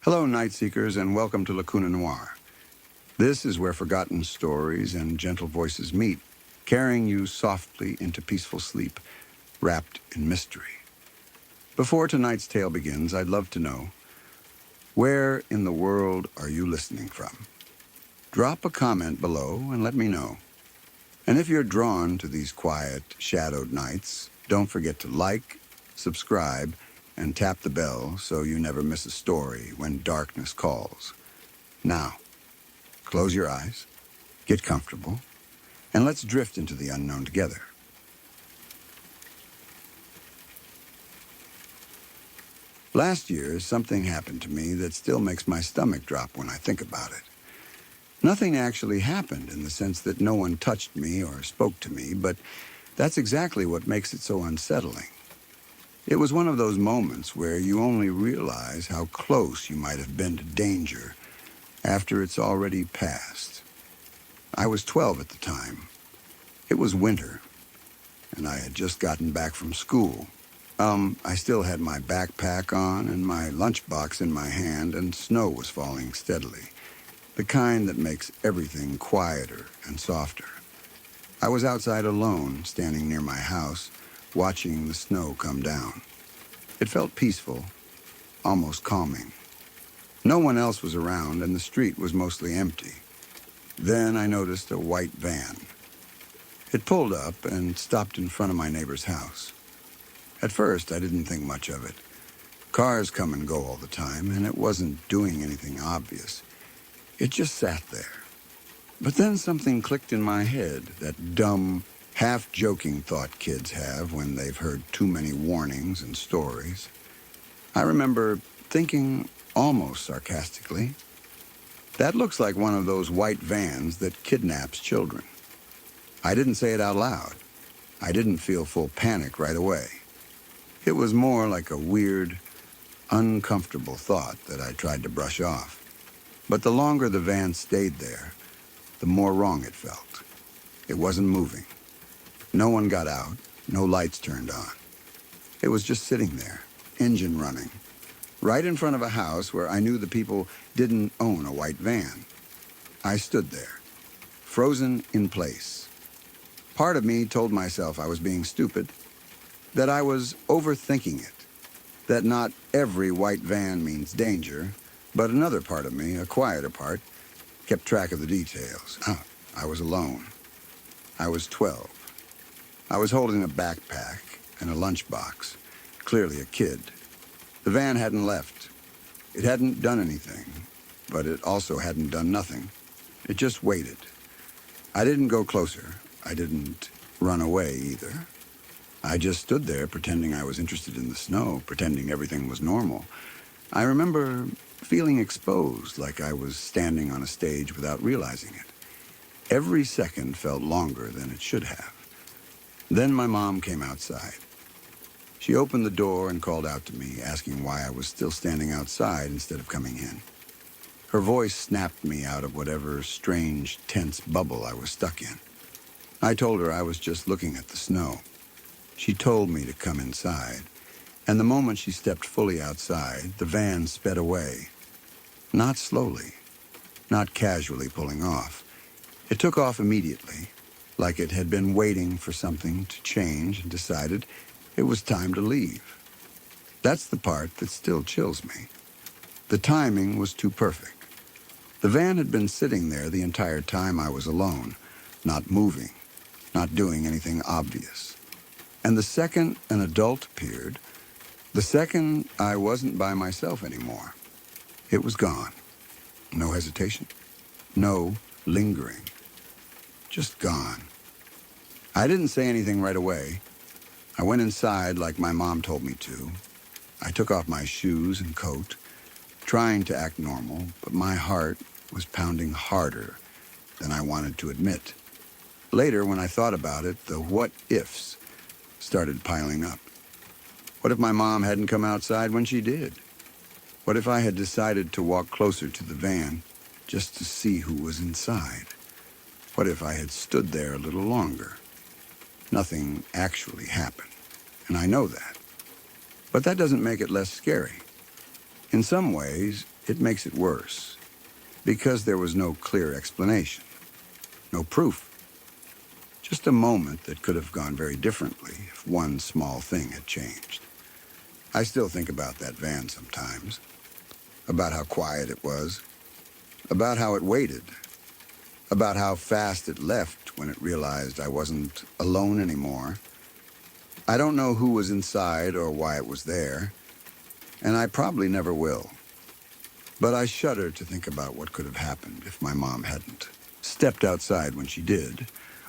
Hello, Night Seekers, and welcome to Lacuna Noir. This is where forgotten stories and gentle voices meet, carrying you softly into peaceful sleep, wrapped in mystery. Before tonight's tale begins, I'd love to know, where in the world are you listening from? Drop a comment below and let me know. And if you're drawn to these quiet, shadowed nights, don't forget to like, subscribe, and tap the bell so you never miss a story when darkness calls. Now, close your eyes, get comfortable, and let's drift into the unknown together. Last year, something happened to me that still makes my stomach drop when I think about it. Nothing actually happened in the sense that no one touched me or spoke to me, but that's exactly what makes it so unsettling. It was one of those moments where you only realize how close you might have been to danger after it's already passed. I was 12 at the time. It was winter, and I had just gotten back from school. I still had my backpack on and my lunchbox in my hand, and snow was falling steadily, the kind that makes everything quieter and softer. I was outside alone, standing near my house, watching the snow come down. It felt peaceful, almost calming. No one else was around, and the street was mostly empty. Then I noticed a white van. It pulled up and stopped in front of my neighbor's house. At first, I didn't think much of it. Cars come and go all the time, and it wasn't doing anything obvious. It just sat there. But then something clicked in my head, that dumb, half-joking thought kids have when they've heard too many warnings and stories. I remember thinking, almost sarcastically, that looks like one of those white vans that kidnaps children. I didn't say it out loud. I didn't feel full panic right away. It was more like a weird, uncomfortable thought that I tried to brush off. But the longer the van stayed there, the more wrong it felt. It wasn't moving. No one got out, no lights turned on. It was just sitting there, engine running, right in front of a house where I knew the people didn't own a white van. I stood there, frozen in place. Part of me told myself I was being stupid, that I was overthinking it, that not every white van means danger, but another part of me, a quieter part, kept track of the details. I was alone. I was 12. I was holding a backpack and a lunchbox, clearly a kid. The van hadn't left. It hadn't done anything, but it also hadn't done nothing. It just waited. I didn't go closer. I didn't run away either. I just stood there pretending I was interested in the snow, pretending everything was normal. I remember feeling exposed, like I was standing on a stage without realizing it. Every second felt longer than it should have. Then my mom came outside. She opened the door and called out to me, asking why I was still standing outside instead of coming in. Her voice snapped me out of whatever strange, tense bubble I was stuck in. I told her I was just looking at the snow. She told me to come inside, and the moment she stepped fully outside, the van sped away. Not slowly, not casually pulling off. It took off immediately, like it had been waiting for something to change and decided it was time to leave. That's the part that still chills me. The timing was too perfect. The van had been sitting there the entire time I was alone, not moving, not doing anything obvious. And the second an adult appeared, the second I wasn't by myself anymore, it was gone. No hesitation, no lingering, just gone. I didn't say anything right away. I went inside like my mom told me to. I took off my shoes and coat, trying to act normal, but my heart was pounding harder than I wanted to admit. Later, when I thought about it, the what-ifs started piling up. What if my mom hadn't come outside when she did? What if I had decided to walk closer to the van just to see who was inside? What if I had stood there a little longer? Nothing actually happened, and I know that. But that doesn't make it less scary. In some ways, it makes it worse, because there was no clear explanation, no proof. Just a moment that could have gone very differently if one small thing had changed. I still think about that van sometimes, about how quiet it was, about how it waited, about how fast it left when it realized I wasn't alone anymore. I don't know who was inside or why it was there, and I probably never will. But I shudder to think about what could have happened if my mom hadn't stepped outside when she did,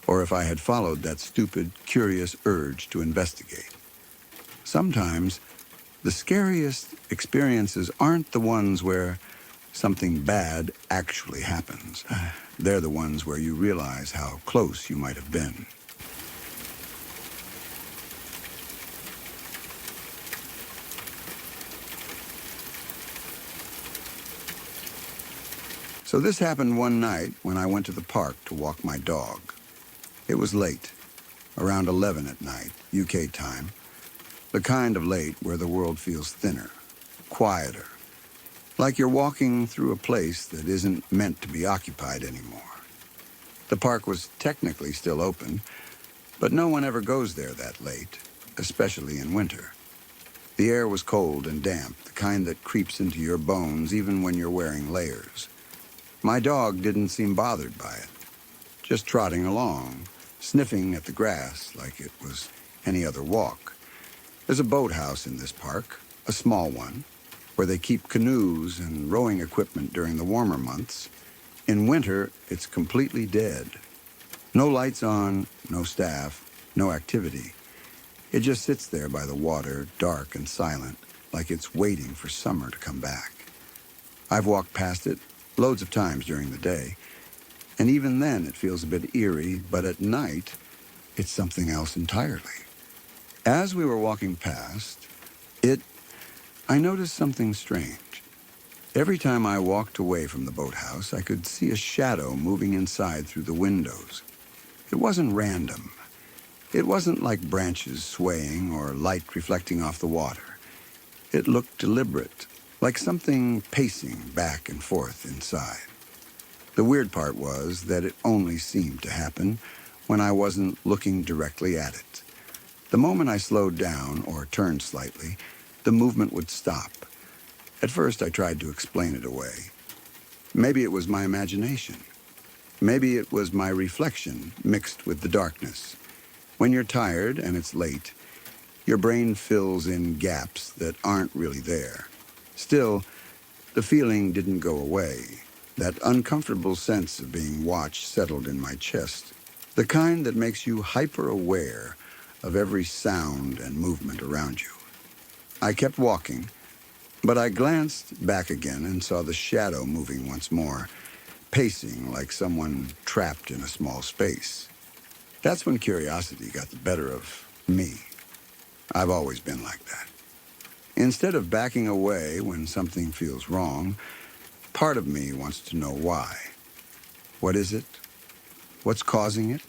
or if I had followed that stupid, curious urge to investigate. Sometimes, the scariest experiences aren't the ones where something bad actually happens. They're the ones where you realize how close you might have been. So this happened one night when I went to the park to walk my dog. It was late, around 11 at night, UK time. The kind of late where the world feels thinner, quieter, like you're walking through a place that isn't meant to be occupied anymore. The park was technically still open, but no one ever goes there that late, especially in winter. The air was cold and damp, the kind that creeps into your bones even when you're wearing layers. My dog didn't seem bothered by it, just trotting along, sniffing at the grass like it was any other walk. There's a boathouse in this park, a small one, where they keep canoes and rowing equipment during the warmer months. In winter, it's completely dead. No lights on, no staff, no activity. It just sits there by the water, dark and silent, like it's waiting for summer to come back. I've walked past it loads of times during the day, and even then it feels a bit eerie, but at night, it's something else entirely. As we were walking past, I noticed something strange. Every time I walked away from the boathouse, I could see a shadow moving inside through the windows. It wasn't random. It wasn't like branches swaying or light reflecting off the water. It looked deliberate, like something pacing back and forth inside. The weird part was that it only seemed to happen when I wasn't looking directly at it. The moment I slowed down or turned slightly, the movement would stop. At first, I tried to explain it away. Maybe it was my imagination. Maybe it was my reflection mixed with the darkness. When you're tired and it's late, your brain fills in gaps that aren't really there. Still, the feeling didn't go away. That uncomfortable sense of being watched settled in my chest, the kind that makes you hyper-aware of every sound and movement around you. I kept walking, but I glanced back again and saw the shadow moving once more, pacing like someone trapped in a small space. That's when curiosity got the better of me. I've always been like that. Instead of backing away when something feels wrong, part of me wants to know why. What is it? What's causing it?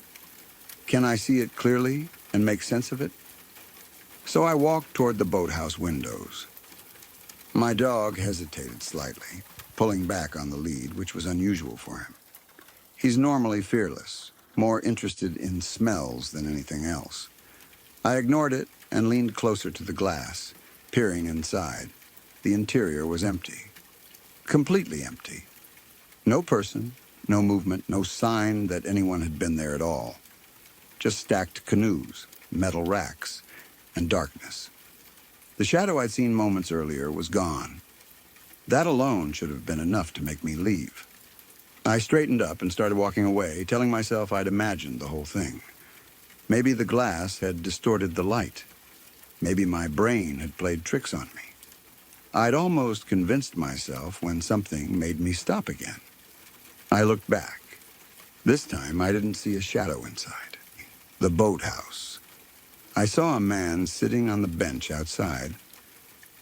Can I see it clearly and make sense of it? So I walked toward the boathouse windows. My dog hesitated slightly, pulling back on the lead, which was unusual for him. He's normally fearless, more interested in smells than anything else. I ignored it and leaned closer to the glass, peering inside. The interior was empty. Completely empty. No person, no movement, no sign that anyone had been there at all. Just stacked canoes, metal racks, and darkness. The shadow I'd seen moments earlier was gone. That alone should have been enough to make me leave. I straightened up and started walking away, telling myself I'd imagined the whole thing. Maybe the glass had distorted the light. Maybe my brain had played tricks on me. I'd almost convinced myself when something made me stop again. I looked back. This time I didn't see a shadow inside. The boathouse. I saw a man sitting on the bench outside.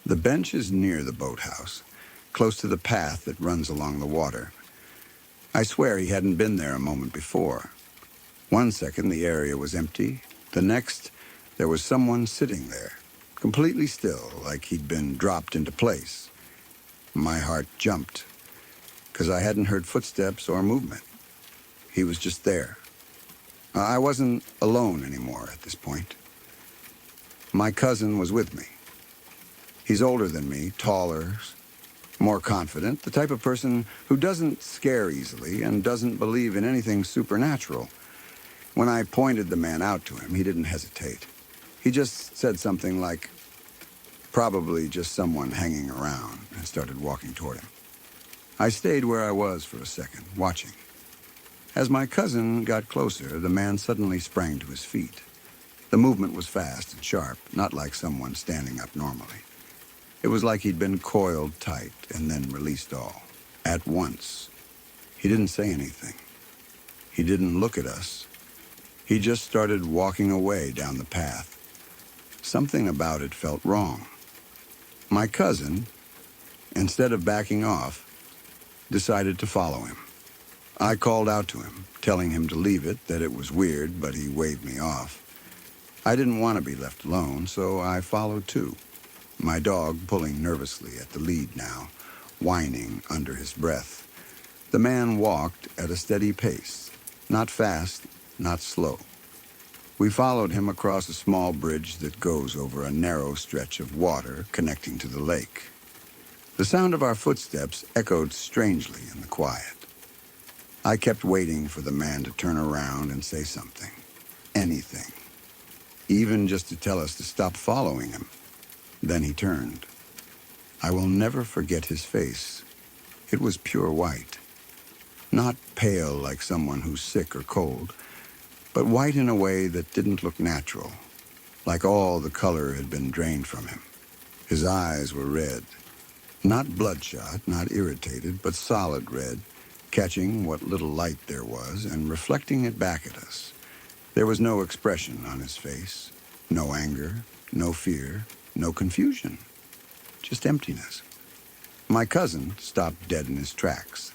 The bench is near the boathouse, close to the path that runs along the water. I swear he hadn't been there a moment before. One second the area was empty. The next, there was someone sitting there, completely still, like he'd been dropped into place. My heart jumped, because I hadn't heard footsteps or movement. He was just there. I wasn't alone anymore at this point. My cousin was with me. He's older than me, taller, more confident, the type of person who doesn't scare easily and doesn't believe in anything supernatural. When I pointed the man out to him, he didn't hesitate. He just said something like, "Probably just someone hanging around," and started walking toward him. I stayed where I was for a second, watching. As my cousin got closer, the man suddenly sprang to his feet. The movement was fast and sharp, not like someone standing up normally. It was like he'd been coiled tight and then released all, at once. He didn't say anything. He didn't look at us. He just started walking away down the path. Something about it felt wrong. My cousin, instead of backing off, decided to follow him. I called out to him, telling him to leave it, that it was weird, but he waved me off. I didn't want to be left alone, so I followed too, my dog pulling nervously at the lead now, whining under his breath. The man walked at a steady pace, not fast, not slow. We followed him across a small bridge that goes over a narrow stretch of water connecting to the lake. The sound of our footsteps echoed strangely in the quiet. I kept waiting for the man to turn around and say something, anything, even just to tell us to stop following him. Then he turned. I will never forget his face. It was pure white, not pale like someone who's sick or cold, but white in a way that didn't look natural, like all the color had been drained from him. His eyes were red, not bloodshot, not irritated, but solid red, catching what little light there was and reflecting it back at us. There was no expression on his face, no anger, no fear, no confusion, just emptiness. My cousin stopped dead in his tracks.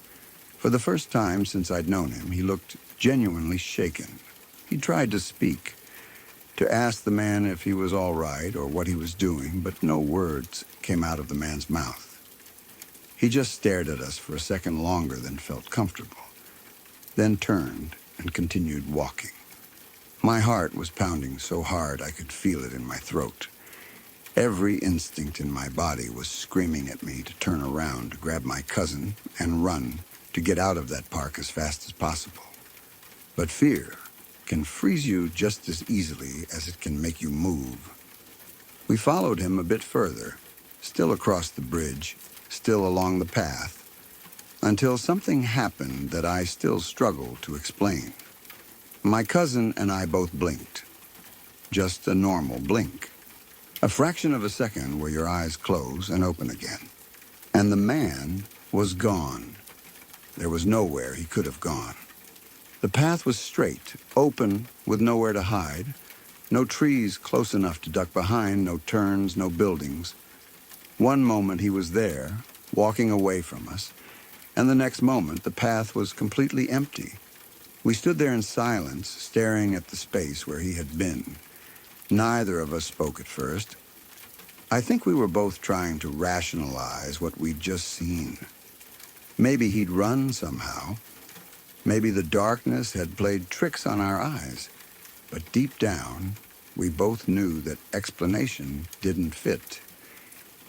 For the first time since I'd known him, he looked genuinely shaken. He tried to speak, to ask the man if he was all right or what he was doing, but no words came out of the man's mouth. He just stared at us for a second longer than felt comfortable, then turned and continued walking. My heart was pounding so hard I could feel it in my throat. Every instinct in my body was screaming at me to turn around, to grab my cousin and run, to get out of that park as fast as possible. But fear can freeze you just as easily as it can make you move. We followed him a bit further, still across the bridge, still along the path, until something happened that I still struggle to explain. My cousin and I both blinked. Just a normal blink. A fraction of a second where your eyes close and open again. And the man was gone. There was nowhere he could have gone. The path was straight, open, with nowhere to hide. No trees close enough to duck behind, no turns, no buildings. One moment he was there, walking away from us, and the next moment the path was completely empty. We stood there in silence, staring at the space where he had been. Neither of us spoke at first. I think we were both trying to rationalize what we'd just seen. Maybe he'd run somehow. Maybe the darkness had played tricks on our eyes. But deep down, we both knew that explanation didn't fit.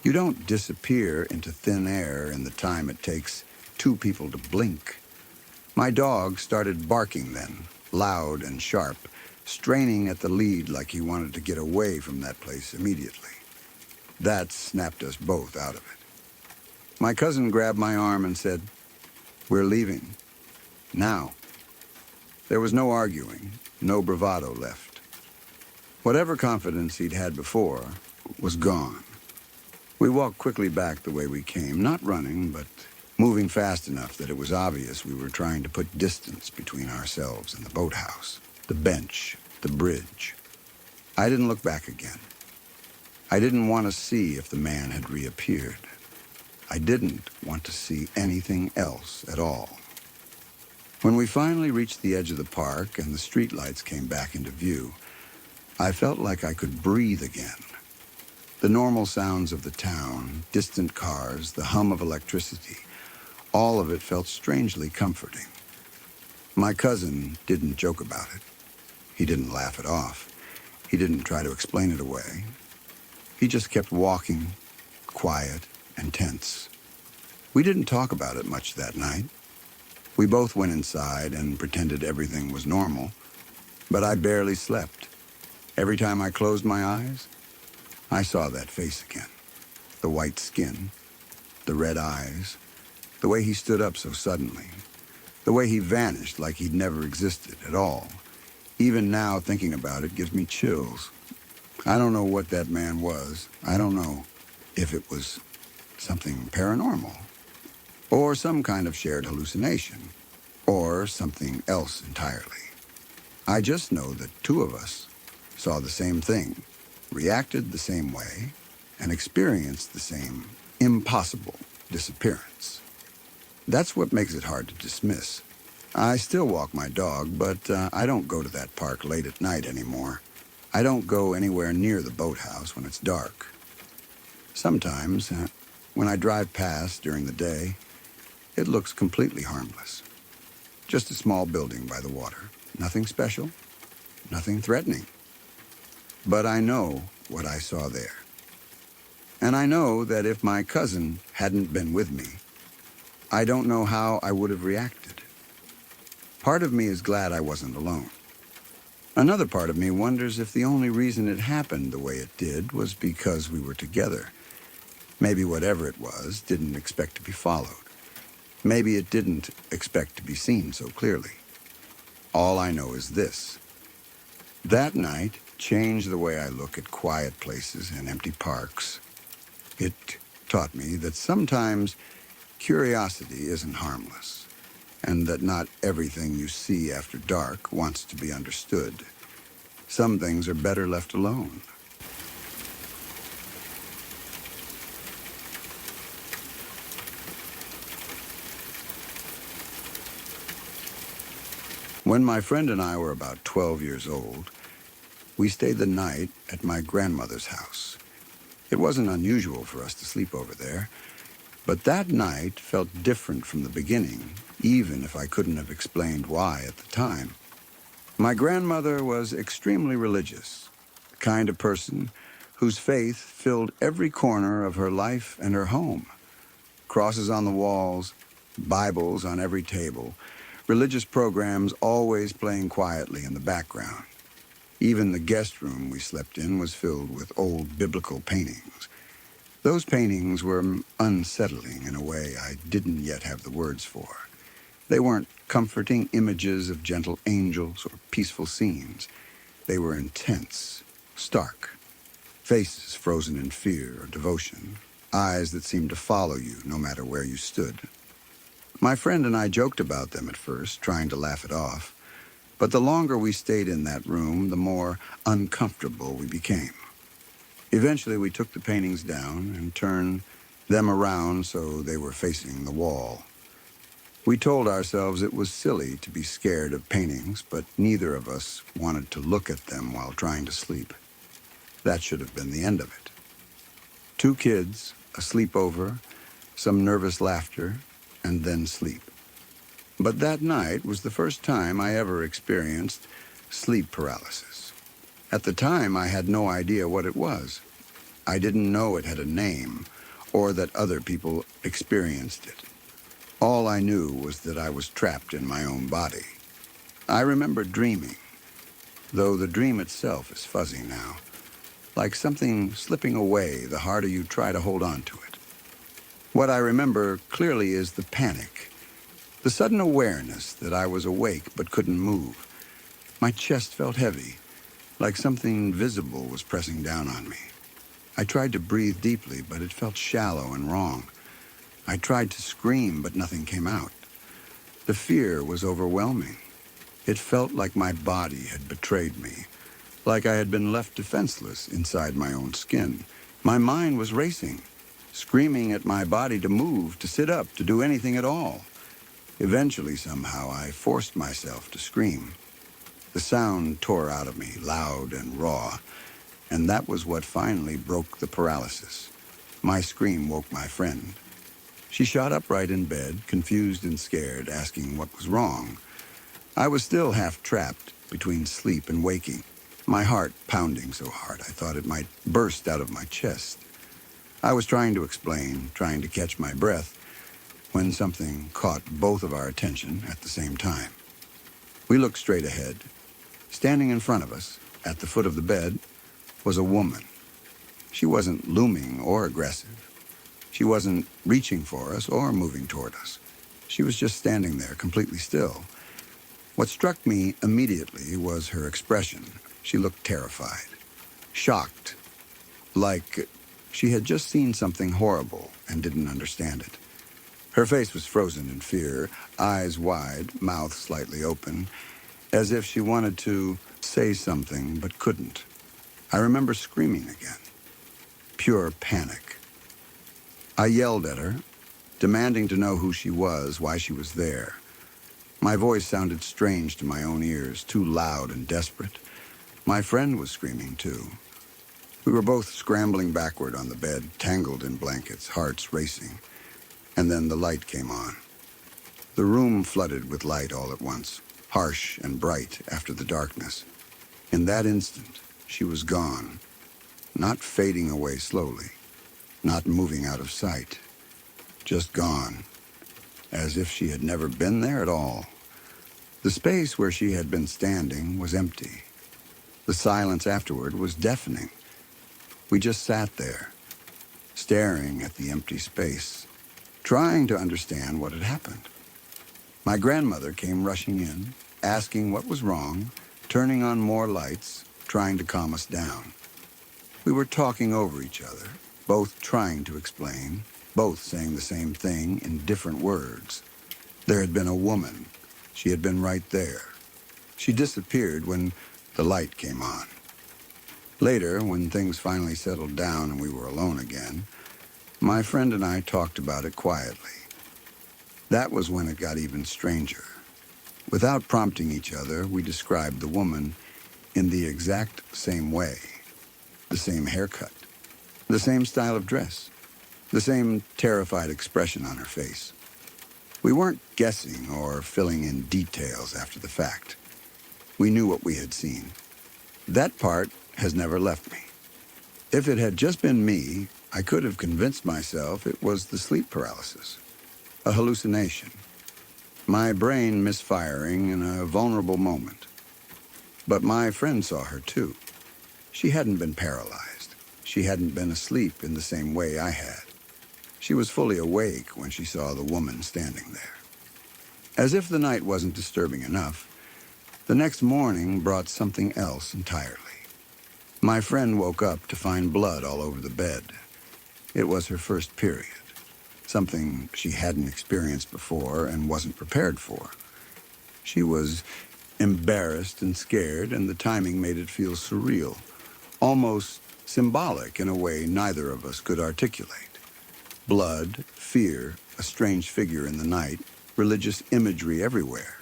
You don't disappear into thin air in the time it takes two people to blink. My dog started barking then, loud and sharp, straining at the lead like he wanted to get away from that place immediately. That snapped us both out of it. My cousin grabbed my arm and said, "We're leaving. Now." There was no arguing, no bravado left. Whatever confidence he'd had before was gone. We walked quickly back the way we came, not running, but moving fast enough that it was obvious we were trying to put distance between ourselves and the boathouse, the bench, the bridge. I didn't look back again. I didn't want to see if the man had reappeared. I didn't want to see anything else at all. When we finally reached the edge of the park and the streetlights came back into view, I felt like I could breathe again. The normal sounds of the town, distant cars, the hum of electricity, all of it felt strangely comforting. My cousin didn't joke about it. He didn't laugh it off. He didn't try to explain it away. He just kept walking, quiet and tense. We didn't talk about it much that night. We both went inside and pretended everything was normal, but I barely slept. Every time I closed my eyes, I saw that face again. The white skin, the red eyes, the way he stood up so suddenly, the way he vanished like he'd never existed at all. Even now, thinking about it gives me chills. I don't know what that man was. I don't know if it was something paranormal, or some kind of shared hallucination, or something else entirely. I just know that two of us saw the same thing, reacted the same way, and experienced the same impossible disappearance. That's what makes it hard to dismiss. I still walk my dog, but I don't go to that park late at night anymore. I don't go anywhere near the boathouse when it's dark. Sometimes, when I drive past during the day, it looks completely harmless. Just a small building by the water. Nothing special, nothing threatening. But I know what I saw there. And I know that if my cousin hadn't been with me, I don't know how I would have reacted. Part of me is glad I wasn't alone. Another part of me wonders if the only reason it happened the way it did was because we were together. Maybe whatever it was didn't expect to be followed. Maybe it didn't expect to be seen so clearly. All I know is this. That night changed the way I look at quiet places and empty parks. It taught me that sometimes curiosity isn't harmless, and that not everything you see after dark wants to be understood. Some things are better left alone. When my friend and I were about 12 years old, we stayed the night at my grandmother's house. It wasn't unusual for us to sleep over there, but that night felt different from the beginning, even if I couldn't have explained why at the time. My grandmother was extremely religious, the kind of person whose faith filled every corner of her life and her home. Crosses on the walls, Bibles on every table, religious programs always playing quietly in the background. Even the guest room we slept in was filled with old biblical paintings. Those paintings were unsettling in a way I didn't yet have the words for. They weren't comforting images of gentle angels or peaceful scenes. They were intense, stark. Faces frozen in fear or devotion. Eyes that seemed to follow you no matter where you stood. My friend and I joked about them at first, trying to laugh it off. But the longer we stayed in that room, the more uncomfortable we became. Eventually, we took the paintings down and turned them around so they were facing the wall. We told ourselves it was silly to be scared of paintings, but neither of us wanted to look at them while trying to sleep. That should have been the end of it. 2 kids, a sleepover, some nervous laughter, and then sleep. But that night was the first time I ever experienced sleep paralysis. At the time, I had no idea what it was. I didn't know it had a name, or that other people experienced it. All I knew was that I was trapped in my own body. I remember dreaming, though the dream itself is fuzzy now, like something slipping away the harder you try to hold on to it. What I remember clearly is the panic, the sudden awareness that I was awake but couldn't move. My chest felt heavy, like something visible was pressing down on me. I tried to breathe deeply, but it felt shallow and wrong. I tried to scream, but nothing came out. The fear was overwhelming. It felt like my body had betrayed me, like I had been left defenseless inside my own skin. My mind was racing, screaming at my body to move, to sit up, to do anything at all. Eventually, somehow, I forced myself to scream. The sound tore out of me, loud and raw. And that was what finally broke the paralysis. My scream woke my friend. She shot upright in bed, confused and scared, asking what was wrong. I was still half trapped between sleep and waking, my heart pounding so hard I thought it might burst out of my chest. I was trying to explain, trying to catch my breath, when something caught both of our attention at the same time. We looked straight ahead. Standing in front of us, at the foot of the bed, was a woman. She wasn't looming or aggressive. She wasn't reaching for us or moving toward us. She was just standing there, completely still. What struck me immediately was her expression. She looked terrified, shocked, like she had just seen something horrible and didn't understand it. Her face was frozen in fear, eyes wide, mouth slightly open, as if she wanted to say something but couldn't. I remember screaming again. Pure panic. I yelled at her, demanding to know who she was, why she was there. My voice sounded strange to my own ears, too loud and desperate. My friend was screaming too. We were both scrambling backward on the bed, tangled in blankets, hearts racing. And then the light came on. The room flooded with light all at once, harsh and bright after the darkness. In that instant, she was gone, not fading away slowly, not moving out of sight, just gone, as if she had never been there at all. The space where she had been standing was empty. The silence afterward was deafening. We just sat there, staring at the empty space, trying to understand what had happened. My grandmother came rushing in, asking what was wrong, turning on more lights, trying to calm us down. We were talking over each other, both trying to explain, both saying the same thing in different words. There had been a woman. She had been right there. She disappeared when the light came on. Later, when things finally settled down and we were alone again, my friend and I talked about it quietly. That was when it got even stranger. Without prompting each other, we described the woman in the exact same way. The same haircut, the same style of dress, the same terrified expression on her face. We weren't guessing or filling in details after the fact. We knew what we had seen. That part has never left me. If it had just been me, I could have convinced myself it was the sleep paralysis, a hallucination, my brain misfiring in a vulnerable moment. But my friend saw her too. She hadn't been paralyzed. She hadn't been asleep in the same way I had. She was fully awake when she saw the woman standing there. As if the night wasn't disturbing enough, the next morning brought something else entirely. My friend woke up to find blood all over the bed. It was her first period, something she hadn't experienced before and wasn't prepared for. She was embarrassed and scared, and the timing made it feel surreal, almost symbolic in a way neither of us could articulate. Blood, fear, a strange figure in the night, religious imagery everywhere.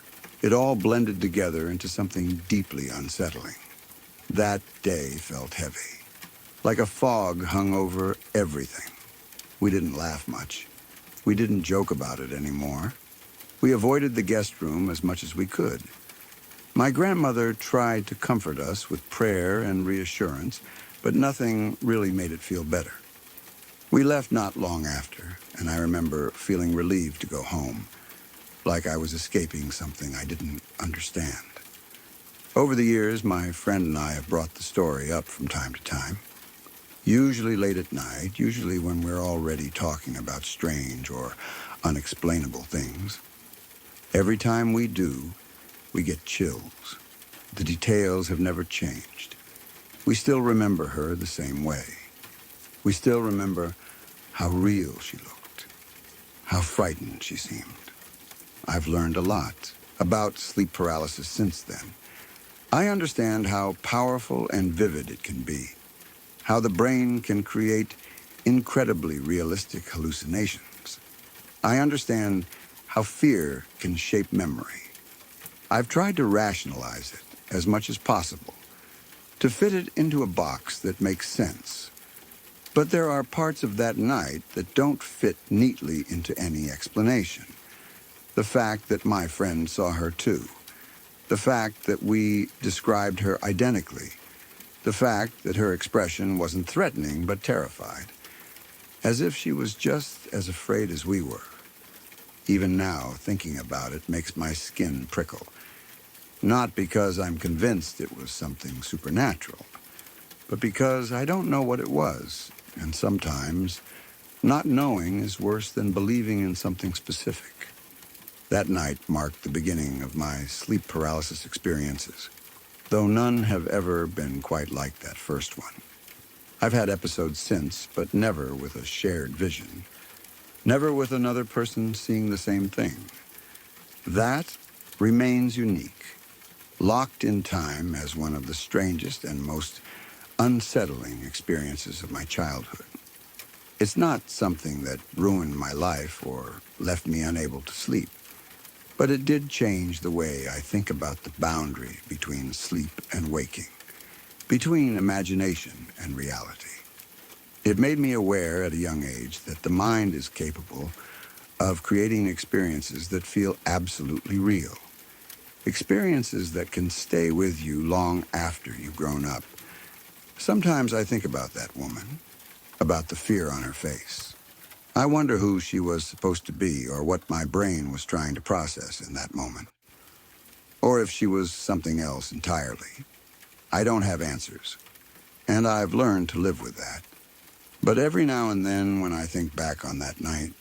It all blended together into something deeply unsettling. That day felt heavy, like a fog hung over everything. We didn't laugh much. We didn't joke about it anymore. We avoided the guest room as much as we could. My grandmother tried to comfort us with prayer and reassurance, but nothing really made it feel better. We left not long after, and I remember feeling relieved to go home, like I was escaping something I didn't understand. Over the years, my friend and I have brought the story up from time to time, usually late at night, usually when we're already talking about strange or unexplainable things. Every time we do, we get chills. The details have never changed. We still remember her the same way. We still remember how real she looked, how frightened she seemed. I've learned a lot about sleep paralysis since then. I understand how powerful and vivid it can be, how the brain can create incredibly realistic hallucinations. I understand how fear can shape memory. I've tried to rationalize it as much as possible, to fit it into a box that makes sense. But there are parts of that night that don't fit neatly into any explanation. The fact that my friend saw her too. The fact that we described her identically. The fact that her expression wasn't threatening but terrified. As if she was just as afraid as we were. Even now, thinking about it makes my skin prickle. Not because I'm convinced it was something supernatural, but because I don't know what it was, and sometimes not knowing is worse than believing in something specific. That night marked the beginning of my sleep paralysis experiences, though none have ever been quite like that first one. I've had episodes since, but never with a shared vision. Never with another person seeing the same thing. That remains unique, locked in time as one of the strangest and most unsettling experiences of my childhood. It's not something that ruined my life or left me unable to sleep, but it did change the way I think about the boundary between sleep and waking, between imagination and reality. It made me aware at a young age that the mind is capable of creating experiences that feel absolutely real, experiences that can stay with you long after you've grown up. Sometimes I think about that woman, about the fear on her face. I wonder who she was supposed to be or what my brain was trying to process in that moment. Or if she was something else entirely. I don't have answers, and I've learned to live with that. But every now and then when I think back on that night,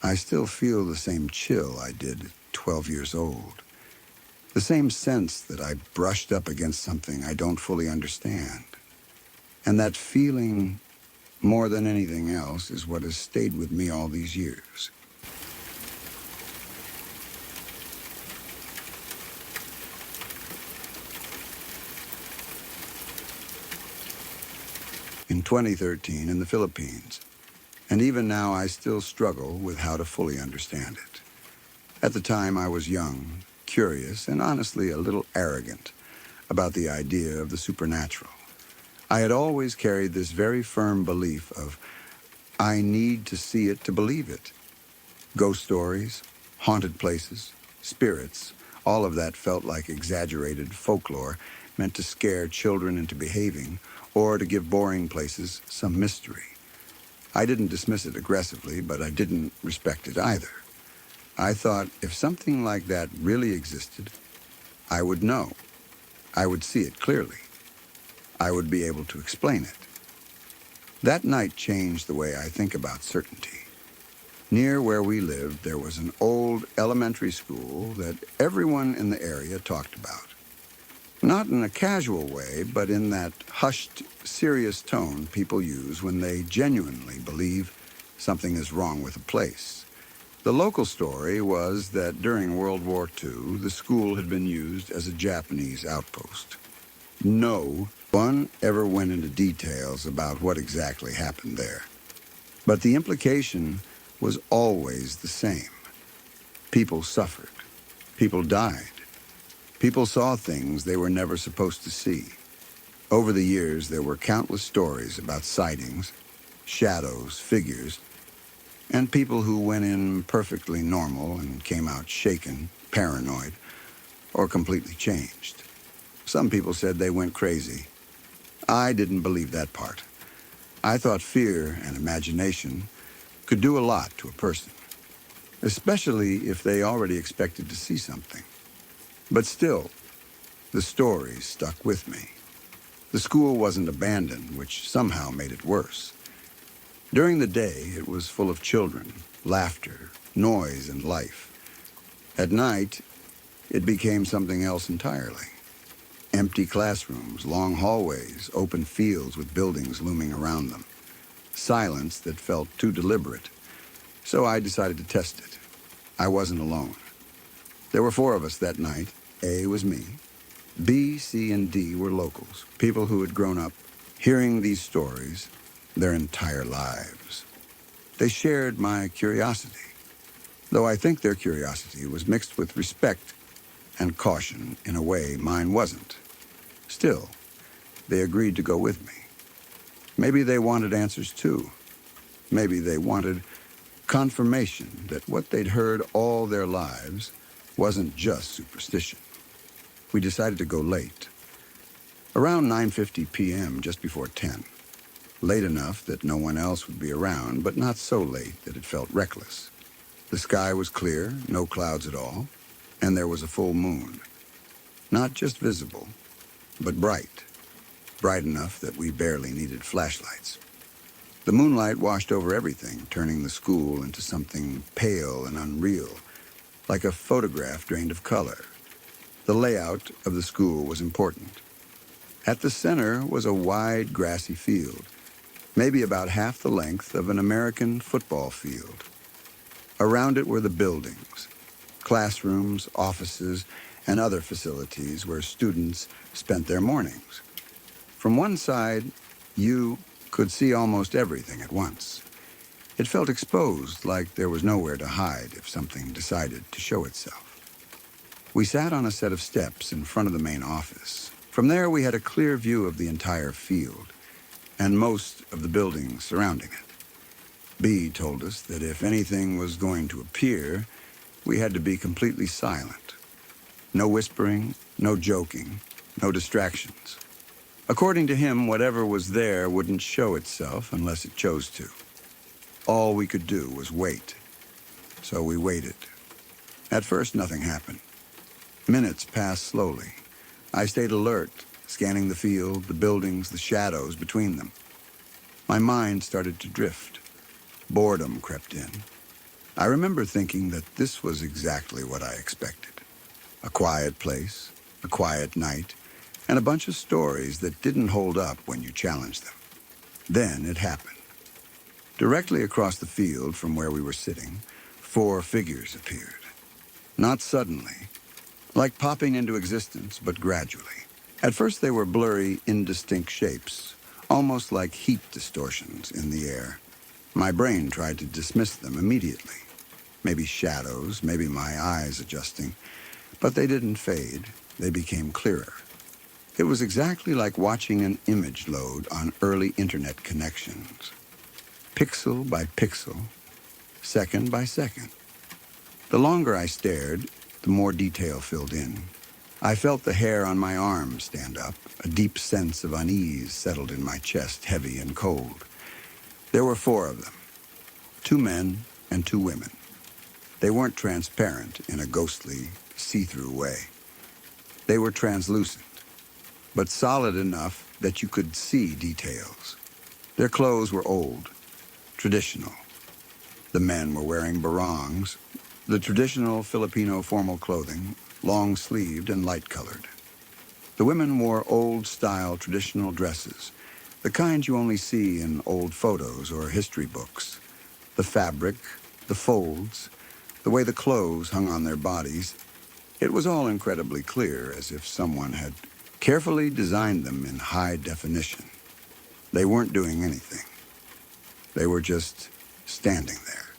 I still feel the same chill I did at 12 years old. The same sense that I brushed up against something I don't fully understand. And that feeling, more than anything else, is what has stayed with me all these years. In 2013 in the Philippines, and even now I still struggle with how to fully understand it. At the time I was young, curious, and honestly a little arrogant about the idea of the supernatural. I had always carried this very firm belief of, I need to see it to believe it. Ghost stories, haunted places, spirits, all of that felt like exaggerated folklore meant to scare children into behaving or to give boring places some mystery. I didn't dismiss it aggressively, but I didn't respect it either. I thought if something like that really existed, I would know. I would see it clearly. I would be able to explain it. That night changed the way I think about certainty. Near where we lived, there was an old elementary school that everyone in the area talked about. Not in a casual way, but in that hushed, serious tone people use when they genuinely believe something is wrong with a place. The local story was that during World War II, the school had been used as a Japanese outpost. No one ever went into details about what exactly happened there. But the implication was always the same. People suffered. People died. People saw things they were never supposed to see. Over the years, there were countless stories about sightings, shadows, figures, and people who went in perfectly normal and came out shaken, paranoid, or completely changed. Some people said they went crazy. I didn't believe that part. I thought fear and imagination could do a lot to a person, especially if they already expected to see something. But still, the stories stuck with me. The school wasn't abandoned, which somehow made it worse. During the day, it was full of children, laughter, noise, and life. At night, it became something else entirely. Empty classrooms, long hallways, open fields with buildings looming around them. Silence that felt too deliberate. So I decided to test it. I wasn't alone. There were 4 of us that night. A was me. B, C, and D were locals, people who had grown up hearing these stories their entire lives. They shared my curiosity, though I think their curiosity was mixed with respect and caution in a way mine wasn't. Still, they agreed to go with me. Maybe they wanted answers too. Maybe they wanted confirmation that what they'd heard all their lives wasn't just superstition. We decided to go late. Around 9:50 p.m., just before 10. Late enough that no one else would be around, but not so late that it felt reckless. The sky was clear, no clouds at all, and there was a full moon. Not just visible, but bright. Bright enough that we barely needed flashlights. The moonlight washed over everything, turning the school into something pale and unreal, like a photograph drained of color. The layout of the school was important. At the center was a wide, grassy field, maybe about half the length of an American football field. Around it were the buildings, classrooms, offices, and other facilities where students spent their mornings. From one side, you could see almost everything at once. It felt exposed, like there was nowhere to hide if something decided to show itself. We sat on a set of steps in front of the main office. From there, we had a clear view of the entire field and most of the buildings surrounding it. B told us that if anything was going to appear, we had to be completely silent. No whispering, no joking, no distractions. According to him, whatever was there wouldn't show itself unless it chose to. All we could do was wait. So we waited. At first, nothing happened. Minutes passed slowly. I stayed alert, scanning the field, the buildings, the shadows between them. My mind started to drift. Boredom crept in. I remember thinking that this was exactly what I expected. A quiet place, a quiet night, and a bunch of stories that didn't hold up when you challenged them. Then it happened. Directly across the field from where we were sitting, 4 figures appeared. Not suddenly, like popping into existence, but gradually. At first they were blurry, indistinct shapes, almost like heat distortions in the air. My brain tried to dismiss them immediately. Maybe shadows, maybe my eyes adjusting. But they didn't fade. They became clearer. It was exactly like watching an image load on early internet connections. Pixel by pixel, second by second. The longer I stared, the more detail filled in. I felt the hair on my arms stand up. A deep sense of unease settled in my chest, heavy and cold. There were 4 of them, 2 men and 2 women. They weren't transparent in a ghostly, see-through way. They were translucent, but solid enough that you could see details. Their clothes were old, traditional. The men were wearing barongs, the traditional Filipino formal clothing, long-sleeved and light-colored. The women wore old-style traditional dresses, the kind you only see in old photos or history books. The fabric, the folds, the way the clothes hung on their bodies, it was all incredibly clear, as if someone had carefully designed them in high definition. They weren't doing anything. They were just standing there.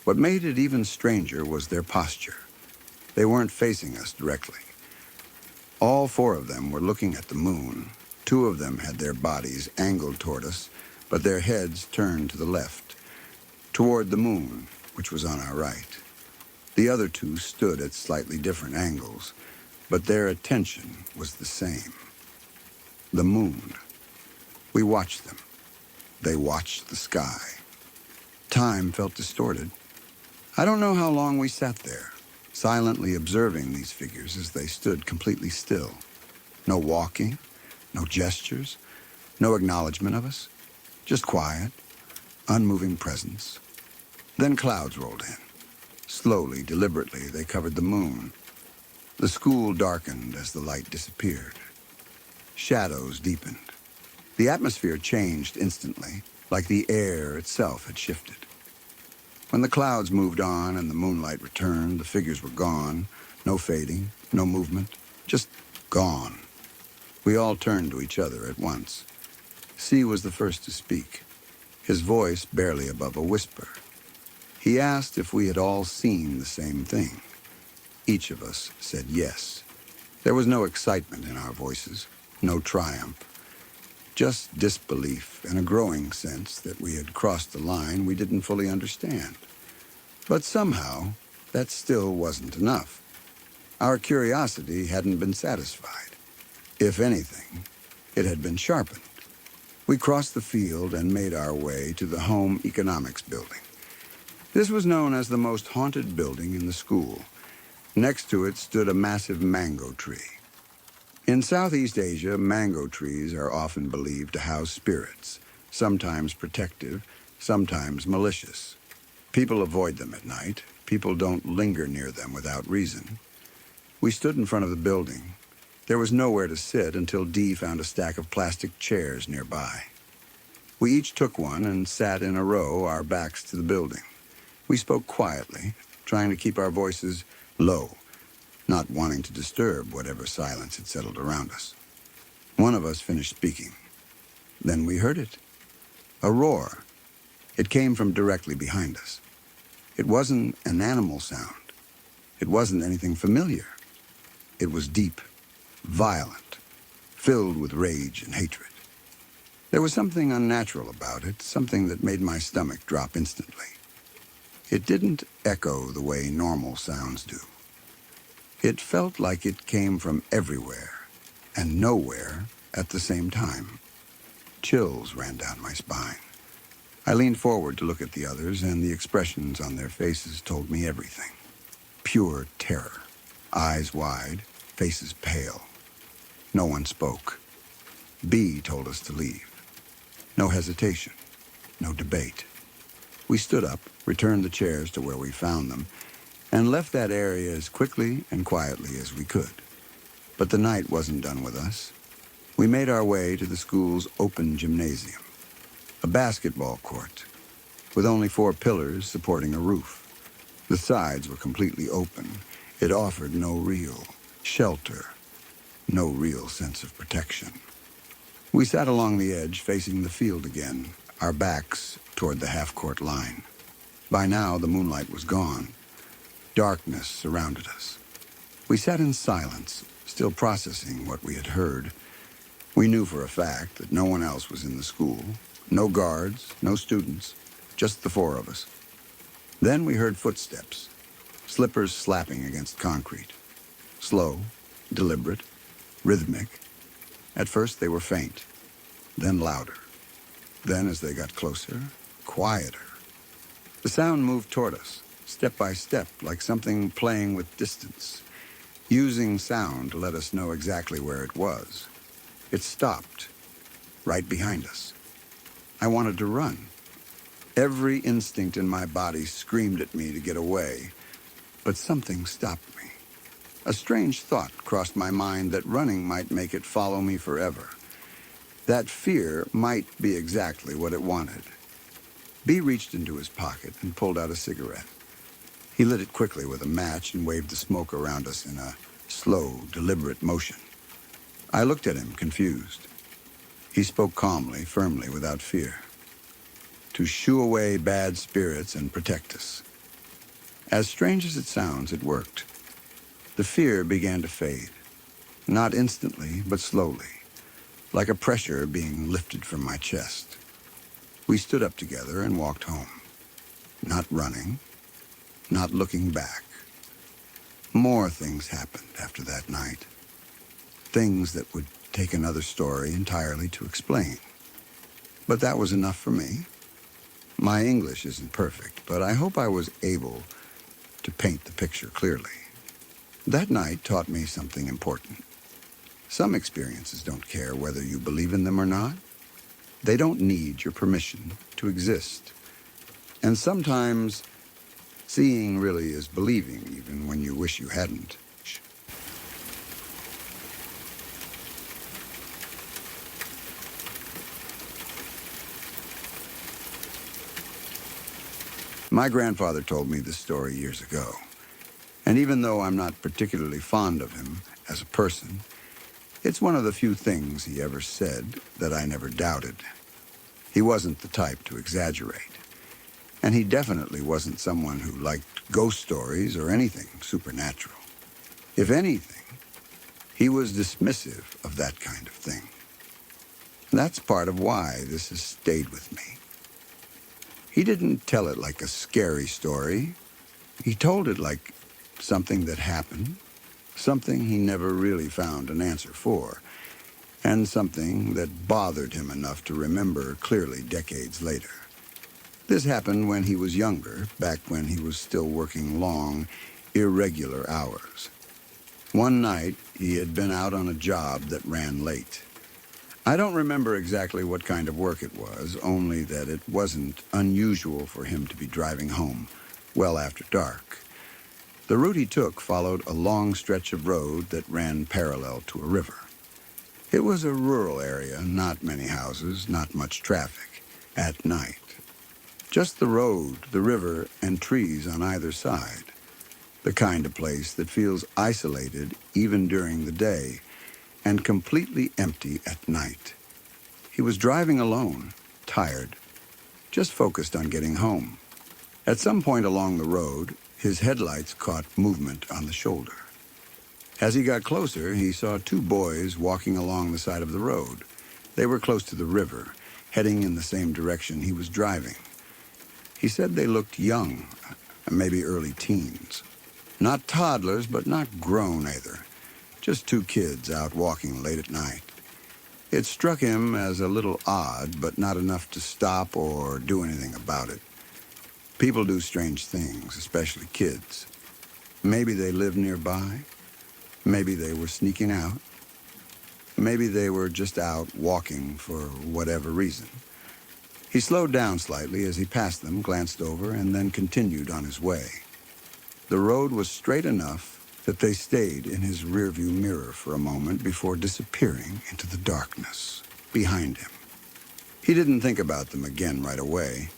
What made it even stranger was their posture. They weren't facing us directly. All 4 of them were looking at the moon. 2 of them had their bodies angled toward us, but their heads turned to the left, toward the moon, which was on our right. The other 2 stood at slightly different angles, but their attention was the same. The moon. We watched them. They watched the sky. Time felt distorted. I don't know how long we sat there, silently observing these figures as they stood completely still. No walking, no gestures, no acknowledgement of us. Just quiet, unmoving presence. Then clouds rolled in. Slowly, deliberately, they covered the moon. The school darkened as the light disappeared. Shadows deepened. The atmosphere changed instantly, like the air itself had shifted. When the clouds moved on and the moonlight returned, the figures were gone. No fading, no movement, just gone. We all turned to each other at once. C was the first to speak, his voice barely above a whisper. He asked if we had all seen the same thing. Each of us said yes. There was no excitement in our voices, no triumph, just disbelief and a growing sense that we had crossed the line we didn't fully understand. But somehow, that still wasn't enough. Our curiosity hadn't been satisfied. If anything, it had been sharpened. We crossed the field and made our way to the home economics building. This was known as the most haunted building in the school. Next to it stood a massive mango tree. In Southeast Asia, mango trees are often believed to house spirits, sometimes protective, sometimes malicious. People avoid them at night. People don't linger near them without reason. We stood in front of the building. There was nowhere to sit until Dee found a stack of plastic chairs nearby. We each took one and sat in a row, our backs to the building. We spoke quietly, trying to keep our voices low, not wanting to disturb whatever silence had settled around us. One of us finished speaking. Then we heard it. A roar. It came from directly behind us. It wasn't an animal sound. It wasn't anything familiar. It was deep, violent, filled with rage and hatred. There was something unnatural about it, something that made my stomach drop instantly. It didn't echo the way normal sounds do. It felt like it came from everywhere and nowhere at the same time. Chills ran down my spine. I leaned forward to look at the others, and the expressions on their faces told me everything. Pure terror. Eyes wide, faces pale. No one spoke. B told us to leave. No hesitation. No debate. We stood up, returned the chairs to where we found them, and left that area as quickly and quietly as we could. But the night wasn't done with us. We made our way to the school's open gymnasium, a basketball court with only 4 pillars supporting a roof. The sides were completely open. It offered no real shelter, no real sense of protection. We sat along the edge facing the field again, our backs toward the half-court line. By now, the moonlight was gone. Darkness surrounded us. We sat in silence, still processing what we had heard. We knew for a fact that no one else was in the school. No guards, no students, just the 4 of us. Then we heard footsteps, slippers slapping against concrete. Slow, deliberate, rhythmic. At first they were faint, then louder. Then as they got closer, quieter. The sound moved toward us, step by step, like something playing with distance, using sound to let us know exactly where it was. It stopped, right behind us. I wanted to run. Every instinct in my body screamed at me to get away, but something stopped me. A strange thought crossed my mind that running might make it follow me forever. That fear might be exactly what it wanted. B reached into his pocket and pulled out a cigarette. He lit it quickly with a match and waved the smoke around us in a slow, deliberate motion. I looked at him, confused. He spoke calmly, firmly, without fear. To shoo away bad spirits and protect us. As strange as it sounds, it worked. The fear began to fade. Not instantly, but slowly, like a pressure being lifted from my chest. We stood up together and walked home. Not running, not looking back. More things happened after that night. Things that would take another story entirely to explain. But that was enough for me. My English isn't perfect, but I hope I was able to paint the picture clearly. That night taught me something important. Some experiences don't care whether you believe in them or not. They don't need your permission to exist. And sometimes seeing really is believing, even when you wish you hadn't. My grandfather told me this story years ago. And even though I'm not particularly fond of him as a person, it's one of the few things he ever said that I never doubted. He wasn't the type to exaggerate. And he definitely wasn't someone who liked ghost stories or anything supernatural. If anything, he was dismissive of that kind of thing. That's part of why this has stayed with me. He didn't tell it like a scary story. He told it like something that happened, something he never really found an answer for, and something that bothered him enough to remember clearly decades later. This happened when he was younger, back when he was still working long, irregular hours. One night, he had been out on a job that ran late. I don't remember exactly what kind of work it was, only that it wasn't unusual for him to be driving home well after dark. The route he took followed a long stretch of road that ran parallel to a river. It was a rural area, not many houses, not much traffic, at night. Just the road, the river, and trees on either side. The kind of place that feels isolated even during the day and completely empty at night. He was driving alone, tired, just focused on getting home. At some point along the road, his headlights caught movement on the shoulder. As he got closer, he saw two boys walking along the side of the road. They were close to the river, heading in the same direction he was driving. He said they looked young, maybe early teens. Not toddlers, but not grown either. Just two kids out walking late at night. It struck him as a little odd, but not enough to stop or do anything about it. People do strange things, especially kids. Maybe they live nearby. Maybe they were sneaking out. Maybe they were just out walking for whatever reason. He slowed down slightly as he passed them, glanced over, and then continued on his way. The road was straight enough that they stayed in his rearview mirror for a moment before disappearing into the darkness behind him. He didn't think about them again right away.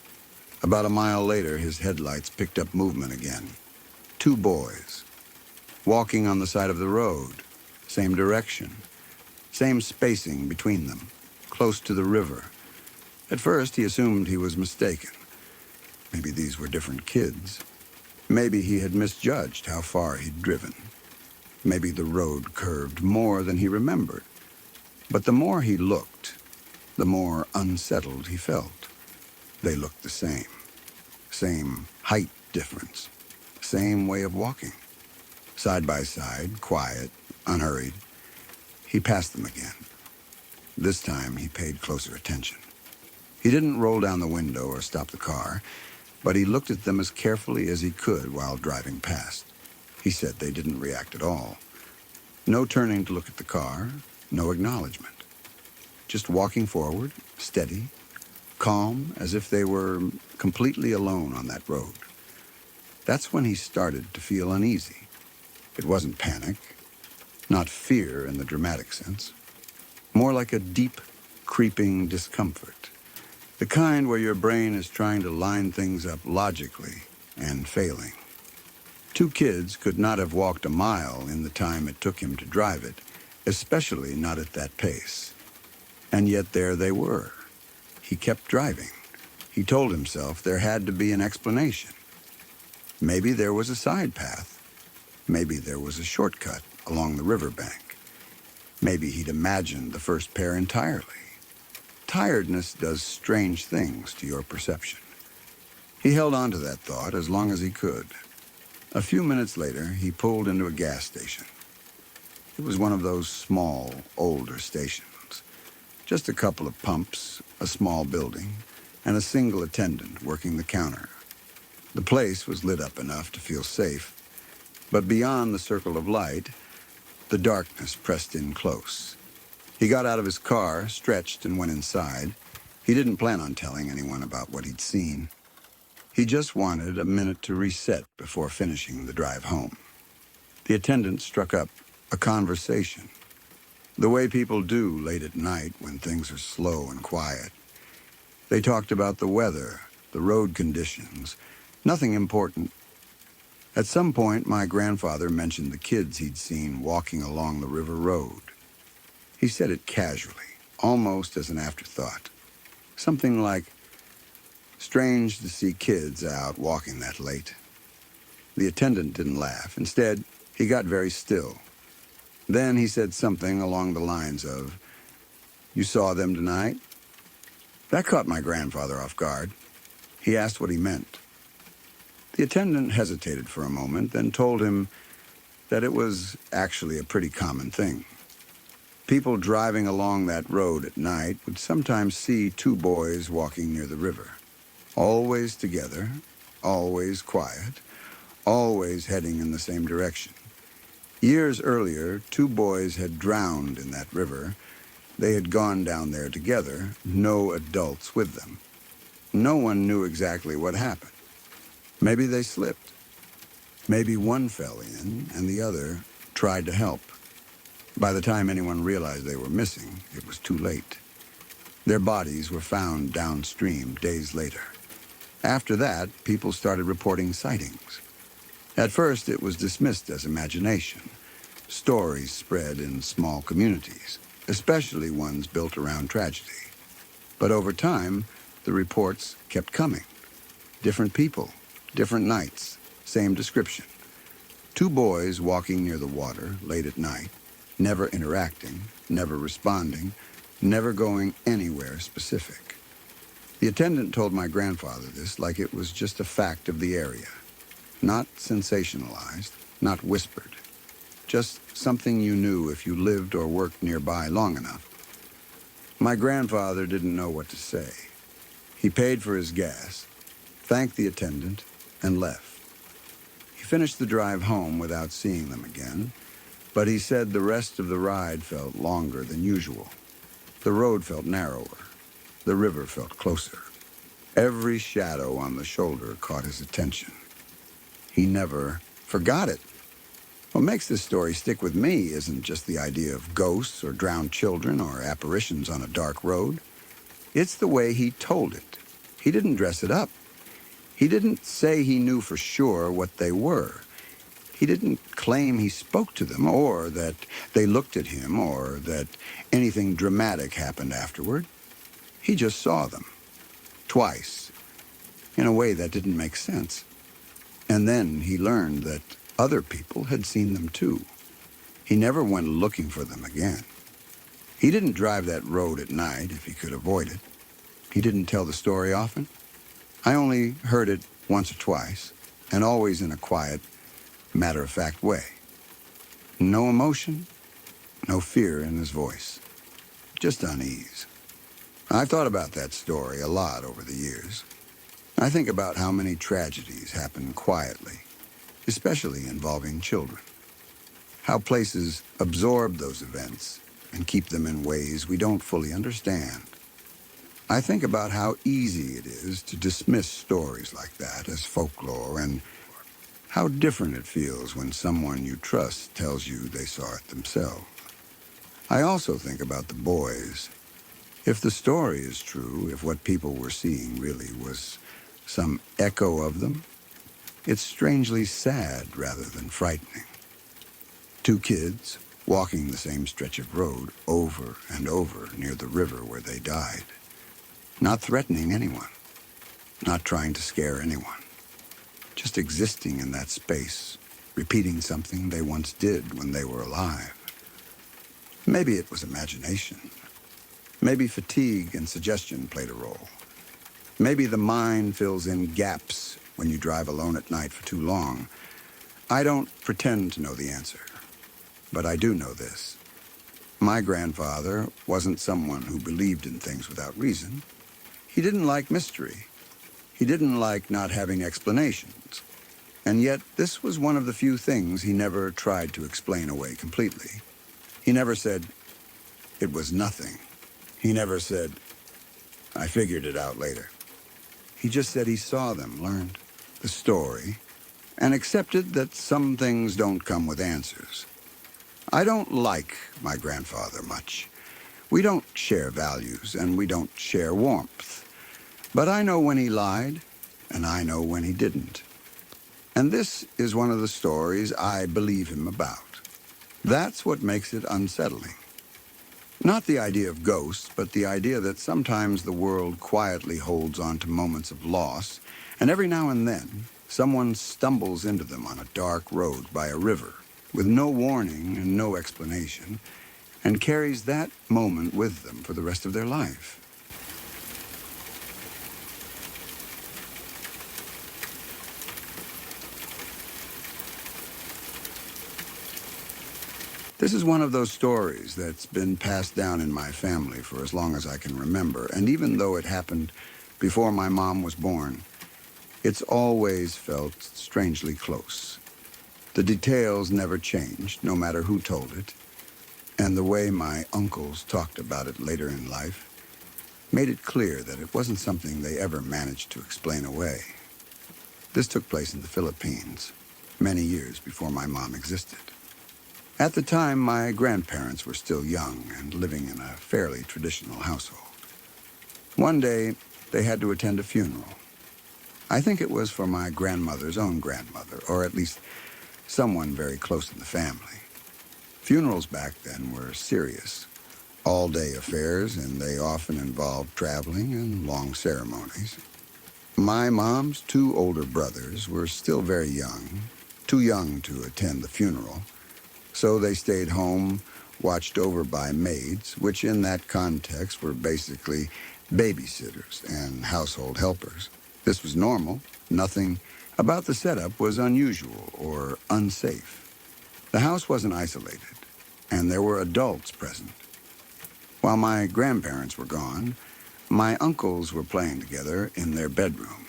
About a mile later, his headlights picked up movement again. Two boys, walking on the side of the road, same direction, same spacing between them, close to the river. At first, he assumed he was mistaken. Maybe these were different kids. Maybe he had misjudged how far he'd driven. Maybe the road curved more than he remembered. But the more he looked, the more unsettled he felt. They looked the same. Same height difference. Same way of walking. Side by side, quiet, unhurried. He passed them again. This time he paid closer attention. He didn't roll down the window or stop the car, but he looked at them as carefully as he could while driving past. He said they didn't react at all. No turning to look at the car, no acknowledgement. Just walking forward, steady, calm, as if they were completely alone on that road. That's when he started to feel uneasy. It wasn't panic, not fear in the dramatic sense. More like a deep, creeping discomfort. The kind where your brain is trying to line things up logically and failing. Two kids could not have walked a mile in the time it took him to drive it, especially not at that pace. And yet there they were. He kept driving. He told himself there had to be an explanation. Maybe there was a side path. Maybe there was a shortcut along the riverbank. Maybe he'd imagined the first pair entirely. Tiredness does strange things to your perception. He held on to that thought as long as he could. A few minutes later, he pulled into a gas station. It was one of those small, older stations. Just a couple of pumps, a small building, and a single attendant working the counter. The place was lit up enough to feel safe, but beyond the circle of light, the darkness pressed in close. He got out of his car, stretched, and went inside. He didn't plan on telling anyone about what he'd seen. He just wanted a minute to reset before finishing the drive home. The attendant struck up a conversation, the way people do late at night when things are slow and quiet. They talked about the weather, the road conditions, nothing important. At some point, my grandfather mentioned the kids he'd seen walking along the river road. He said it casually, almost as an afterthought. Something like, "Strange to see kids out walking that late." The attendant didn't laugh. Instead, he got very still. Then he said something along the lines of, You saw them tonight?" That caught my grandfather off guard. He asked what he meant. The attendant hesitated for a moment, then told him that it was actually a pretty common thing. People driving along that road at night would sometimes see two boys walking near the river, always together, always quiet, always heading in the same direction. Years earlier, two boys had drowned in that river. They had gone down there together, no adults with them. No one knew exactly what happened. Maybe they slipped. Maybe one fell in and the other tried to help. By the time anyone realized they were missing, it was too late. Their bodies were found downstream days later. After that, people started reporting sightings. At first, it was dismissed as imagination. Stories spread in small communities, especially ones built around tragedy. But over time, the reports kept coming. Different people, different nights, same description. Two boys walking near the water late at night, never interacting, never responding, never going anywhere specific. The attendant told my grandfather this like it was just a fact of the area. Not sensationalized, not whispered. Just something you knew if you lived or worked nearby long enough. My grandfather didn't know what to say. He paid for his gas, thanked the attendant, and left. He finished the drive home without seeing them again, but he said the rest of the ride felt longer than usual. The road felt narrower. The river felt closer. Every shadow on the shoulder caught his attention. He never forgot it. What makes this story stick with me isn't just the idea of ghosts or drowned children or apparitions on a dark road. It's the way he told it. He didn't dress it up. He didn't say he knew for sure what they were. He didn't claim he spoke to them or that they looked at him or that anything dramatic happened afterward. He just saw them. Twice. In a way that didn't make sense. And then he learned that other people had seen them too. He never went looking for them again. He didn't drive that road at night if he could avoid it. He didn't tell the story often. I only heard it once or twice, and always in a quiet, matter-of-fact way. No emotion, no fear in his voice. Just unease. I've thought about that story a lot over the years. I think about how many tragedies happen quietly, especially involving children. How places absorb those events and keep them in ways we don't fully understand. I think about how easy it is to dismiss stories like that as folklore and how different it feels when someone you trust tells you they saw it themselves. I also think about the boys. If the story is true, if what people were seeing really was some echo of them, it's strangely sad rather than frightening. Two kids walking the same stretch of road over and over near the river where they died. Not threatening anyone, not trying to scare anyone. Just existing in that space, repeating something they once did when they were alive. Maybe it was imagination. Maybe fatigue and suggestion played a role. Maybe the mind fills in gaps when you drive alone at night for too long. I don't pretend to know the answer, but I do know this. My grandfather wasn't someone who believed in things without reason. He didn't like mystery. He didn't like not having explanations. And yet, this was one of the few things he never tried to explain away completely. He never said, "It was nothing." He never said, "I figured it out later." He just said he saw them, learned the story, and accepted that some things don't come with answers. I don't like my grandfather much. We don't share values, and we don't share warmth. But I know when he lied, and I know when he didn't. And this is one of the stories I believe him about. That's what makes it unsettling. Not the idea of ghosts, but the idea that sometimes the world quietly holds on to moments of loss, and every now and then, someone stumbles into them on a dark road by a river, with no warning and no explanation, and carries that moment with them for the rest of their life. This is one of those stories that's been passed down in my family for as long as I can remember, and even though it happened before my mom was born, it's always felt strangely close. The details never changed, no matter who told it, and the way my uncles talked about it later in life made it clear that it wasn't something they ever managed to explain away. This took place in the Philippines, many years before my mom existed. At the time, my grandparents were still young and living in a fairly traditional household. One day, they had to attend a funeral. I think it was for my grandmother's own grandmother, or at least someone very close in the family. Funerals back then were serious, all-day affairs, and they often involved traveling and long ceremonies. My mom's two older brothers were still very young, too young to attend the funeral, so they stayed home, watched over by maids, which in that context were basically babysitters and household helpers. This was normal. Nothing about the setup was unusual or unsafe. The house wasn't isolated, and there were adults present. While my grandparents were gone, my uncles were playing together in their bedroom.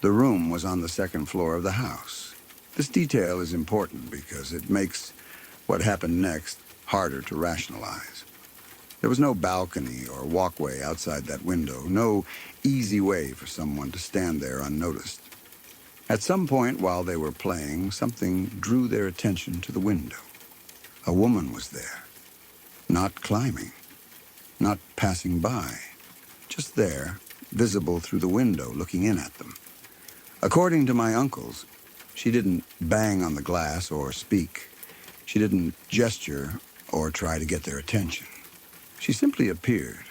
The room was on the second floor of the house. This detail is important because it makes what happened next harder to rationalize. There was no balcony or walkway outside that window, no easy way for someone to stand there unnoticed. At some point while they were playing, something drew their attention to the window. A woman was there, not climbing, not passing by, just there, visible through the window, looking in at them. According to my uncles, she didn't bang on the glass or speak. She didn't gesture or try to get their attention. She simply appeared,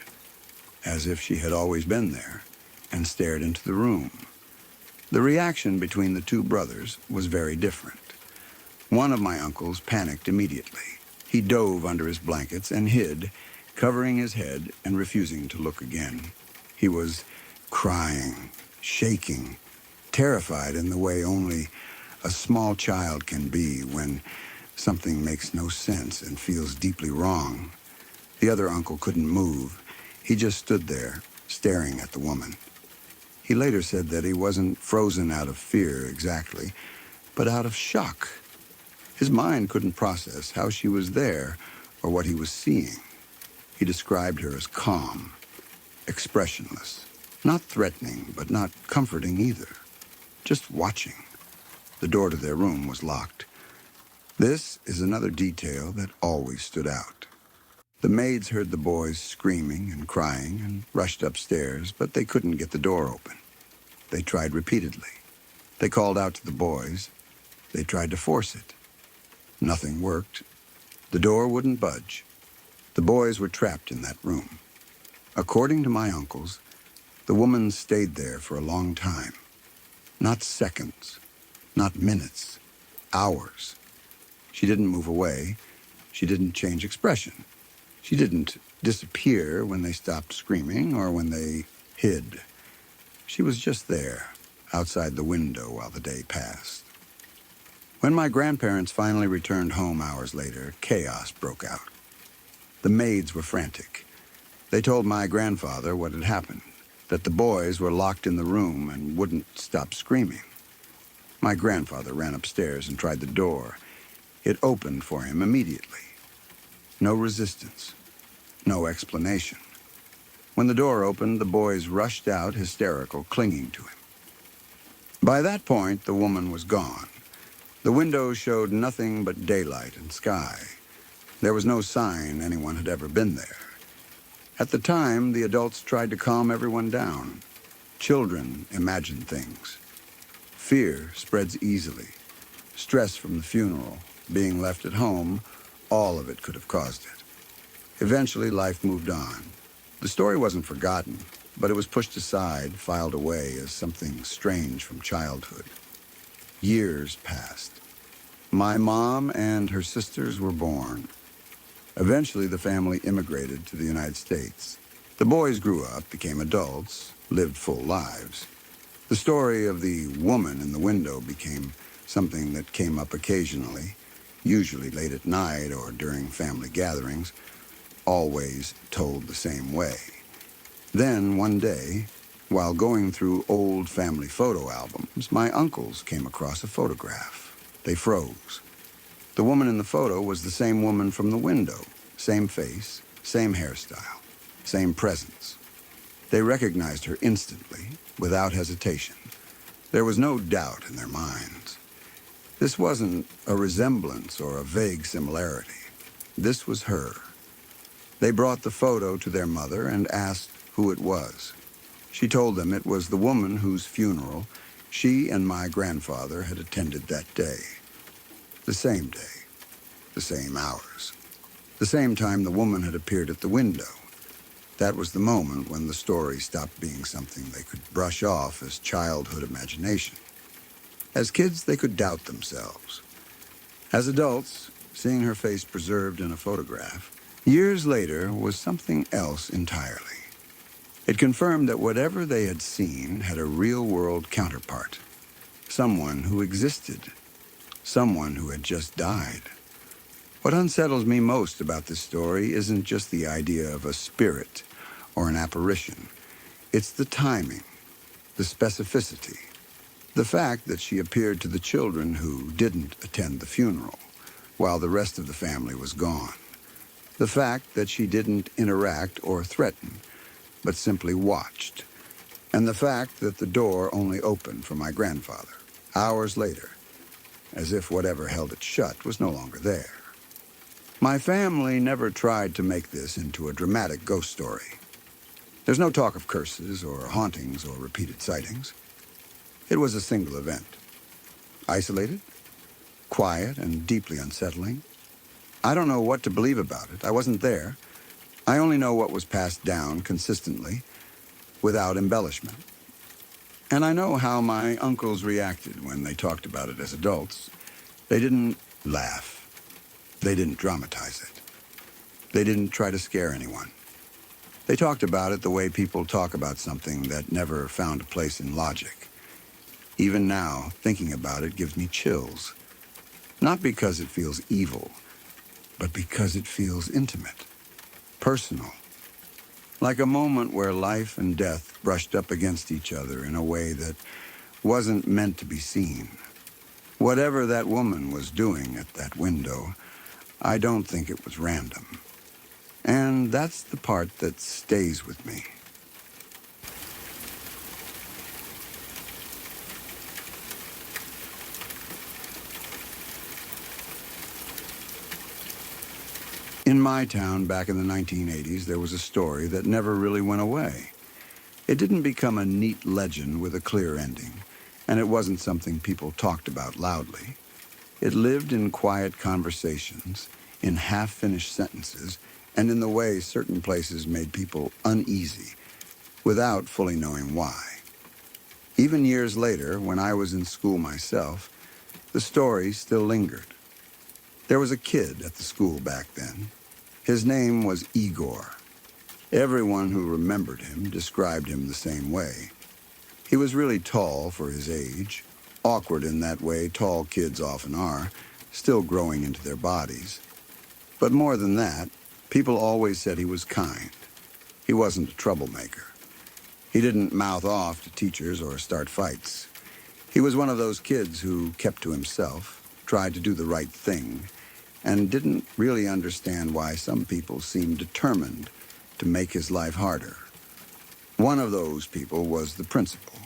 as if she had always been there, and stared into the room. The reaction between the two brothers was very different. One of my uncles panicked immediately. He dove under his blankets and hid, covering his head and refusing to look again. He was crying, shaking, terrified in the way only a small child can be when something makes no sense and feels deeply wrong. The other uncle couldn't move. He just stood there, staring at the woman. He later said that he wasn't frozen out of fear exactly, but out of shock. His mind couldn't process how she was there or what he was seeing. He described her as calm, expressionless, not threatening, but not comforting either, just watching. The door to their room was locked. This is another detail that always stood out. The maids heard the boys screaming and crying and rushed upstairs, but they couldn't get the door open. They tried repeatedly. They called out to the boys. They tried to force it. Nothing worked. The door wouldn't budge. The boys were trapped in that room. According to my uncles, the woman stayed there for a long time. Not seconds, not minutes, hours. She didn't move away. She didn't change expression. She didn't disappear when they stopped screaming or when they hid. She was just there, outside the window while the day passed. When my grandparents finally returned home hours later, chaos broke out. The maids were frantic. They told my grandfather what had happened, that the boys were locked in the room and wouldn't stop screaming. My grandfather ran upstairs and tried the door. It opened for him immediately. No resistance, no explanation. When the door opened, the boys rushed out, hysterical, clinging to him. By that point, the woman was gone. The windows showed nothing but daylight and sky. There was no sign anyone had ever been there. At the time, the adults tried to calm everyone down. Children imagined things. Fear spreads easily. Stress from the funeral, being left at home, all of it could have caused it. Eventually, life moved on. The story wasn't forgotten, but it was pushed aside, filed away as something strange from childhood. Years passed. My mom and her sisters were born. Eventually, the family immigrated to the United States. The boys grew up, became adults, lived full lives. The story of the woman in the window became something that came up occasionally, usually late at night or during family gatherings, always told the same way. Then, one day, while going through old family photo albums, my uncles came across a photograph. They froze. The woman in the photo was the same woman from the window, same face, same hairstyle, same presence. They recognized her instantly, without hesitation. There was no doubt in their minds. This wasn't a resemblance or a vague similarity. This was her. They brought the photo to their mother and asked who it was. She told them it was the woman whose funeral she and my grandfather had attended that day. The same day, the same hours, the same time the woman had appeared at the window. That was the moment when the story stopped being something they could brush off as childhood imagination. As kids, they could doubt themselves. As adults, seeing her face preserved in a photograph, years later was something else entirely. It confirmed that whatever they had seen had a real-world counterpart. Someone who existed. Someone who had just died. What unsettles me most about this story isn't just the idea of a spirit or an apparition. It's the timing, the specificity, the fact that she appeared to the children who didn't attend the funeral, while the rest of the family was gone. The fact that she didn't interact or threaten, but simply watched. And the fact that the door only opened for my grandfather, hours later, as if whatever held it shut was no longer there. My family never tried to make this into a dramatic ghost story. There's no talk of curses or hauntings or repeated sightings. It was a single event. Isolated, quiet, and deeply unsettling. I don't know what to believe about it. I wasn't there. I only know what was passed down consistently, without embellishment. And I know how my uncles reacted when they talked about it as adults. They didn't laugh. They didn't dramatize it. They didn't try to scare anyone. They talked about it the way people talk about something that never found a place in logic. Even now, thinking about it gives me chills. Not because it feels evil, but because it feels intimate, personal. Like a moment where life and death brushed up against each other in a way that wasn't meant to be seen. Whatever that woman was doing at that window, I don't think it was random. And that's the part that stays with me. In my town back in the 1980s, there was a story that never really went away. It didn't become a neat legend with a clear ending, and it wasn't something people talked about loudly. It lived in quiet conversations, in half-finished sentences, and in the way certain places made people uneasy, without fully knowing why. Even years later, when I was in school myself, the story still lingered. There was a kid at the school back then. His name was Igor. Everyone who remembered him described him the same way. He was really tall for his age, awkward in that way tall kids often are, still growing into their bodies. But more than that, people always said he was kind. He wasn't a troublemaker. He didn't mouth off to teachers or start fights. He was one of those kids who kept to himself, tried to do the right thing, and didn't really understand why some people seemed determined to make his life harder. One of those people was the principal.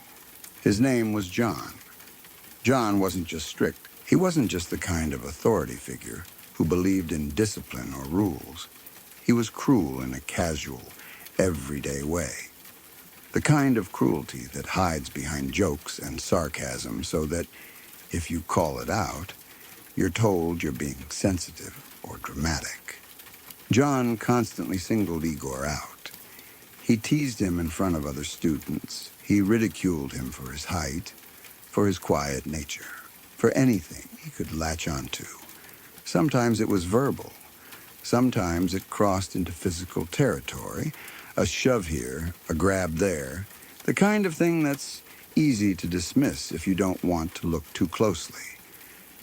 His name was John. John wasn't just strict. He wasn't just the kind of authority figure who believed in discipline or rules. He was cruel in a casual, everyday way. The kind of cruelty that hides behind jokes and sarcasm so that, if you call it out, you're told you're being sensitive or dramatic. John constantly singled Igor out. He teased him in front of other students. He ridiculed him for his height, for his quiet nature, for anything he could latch onto. Sometimes it was verbal. Sometimes it crossed into physical territory, a shove here, a grab there, the kind of thing that's easy to dismiss if you don't want to look too closely.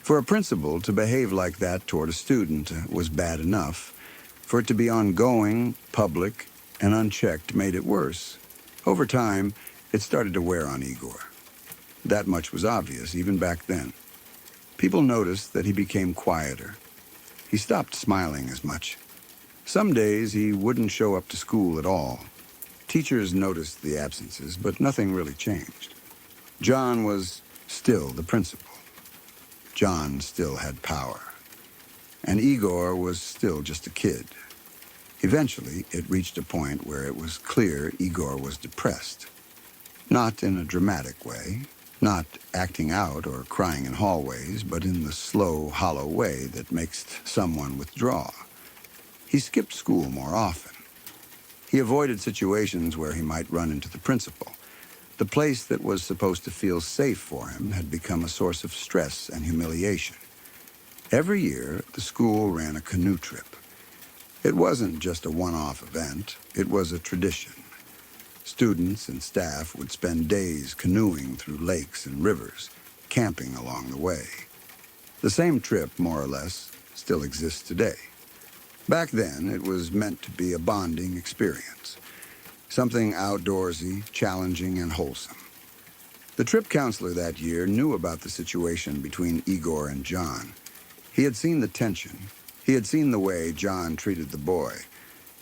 For a principal to behave like that toward a student was bad enough. For it to be ongoing, public, and unchecked made it worse. Over time, it started to wear on Igor. That much was obvious even back then. People noticed that he became quieter. He stopped smiling as much. Some days he wouldn't show up to school at all. Teachers noticed the absences, but nothing really changed. John was still the principal. John still had power. And Igor was still just a kid. Eventually, it reached a point where it was clear Igor was depressed. Not in a dramatic way, not acting out or crying in hallways, but in the slow, hollow way that makes someone withdraw. He skipped school more often. He avoided situations where he might run into the principal. The place that was supposed to feel safe for him had become a source of stress and humiliation. Every year, the school ran a canoe trip. It wasn't just a one-off event, it was a tradition. Students and staff would spend days canoeing through lakes and rivers, camping along the way. The same trip, more or less, still exists today. Back then, it was meant to be a bonding experience, something outdoorsy, challenging, and wholesome. The trip counselor that year knew about the situation between Igor and John. He had seen the tension. He had seen the way John treated the boy.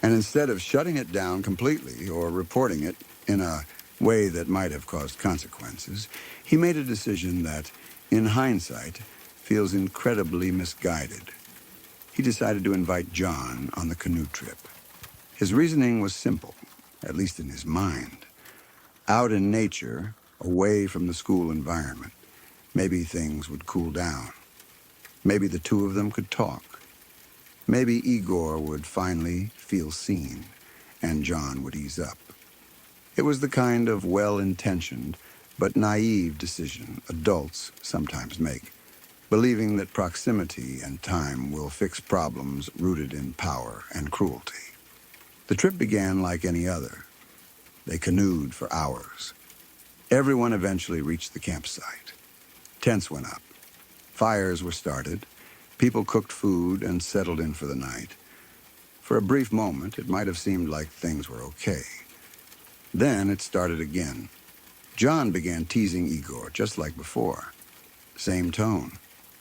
And instead of shutting it down completely or reporting it in a way that might have caused consequences, he made a decision that, in hindsight, feels incredibly misguided. He decided to invite John on the canoe trip. His reasoning was simple, at least in his mind. Out in nature, away from the school environment, maybe things would cool down. Maybe the two of them could talk. Maybe Igor would finally feel seen, and John would ease up. It was the kind of well-intentioned but naive decision adults sometimes make, believing that proximity and time will fix problems rooted in power and cruelty. The trip began like any other. They canoed for hours. Everyone eventually reached the campsite. Tents went up. Fires were started. People cooked food and settled in for the night. For a brief moment, it might have seemed like things were okay. Then it started again. John began teasing Igor just like before. Same tone,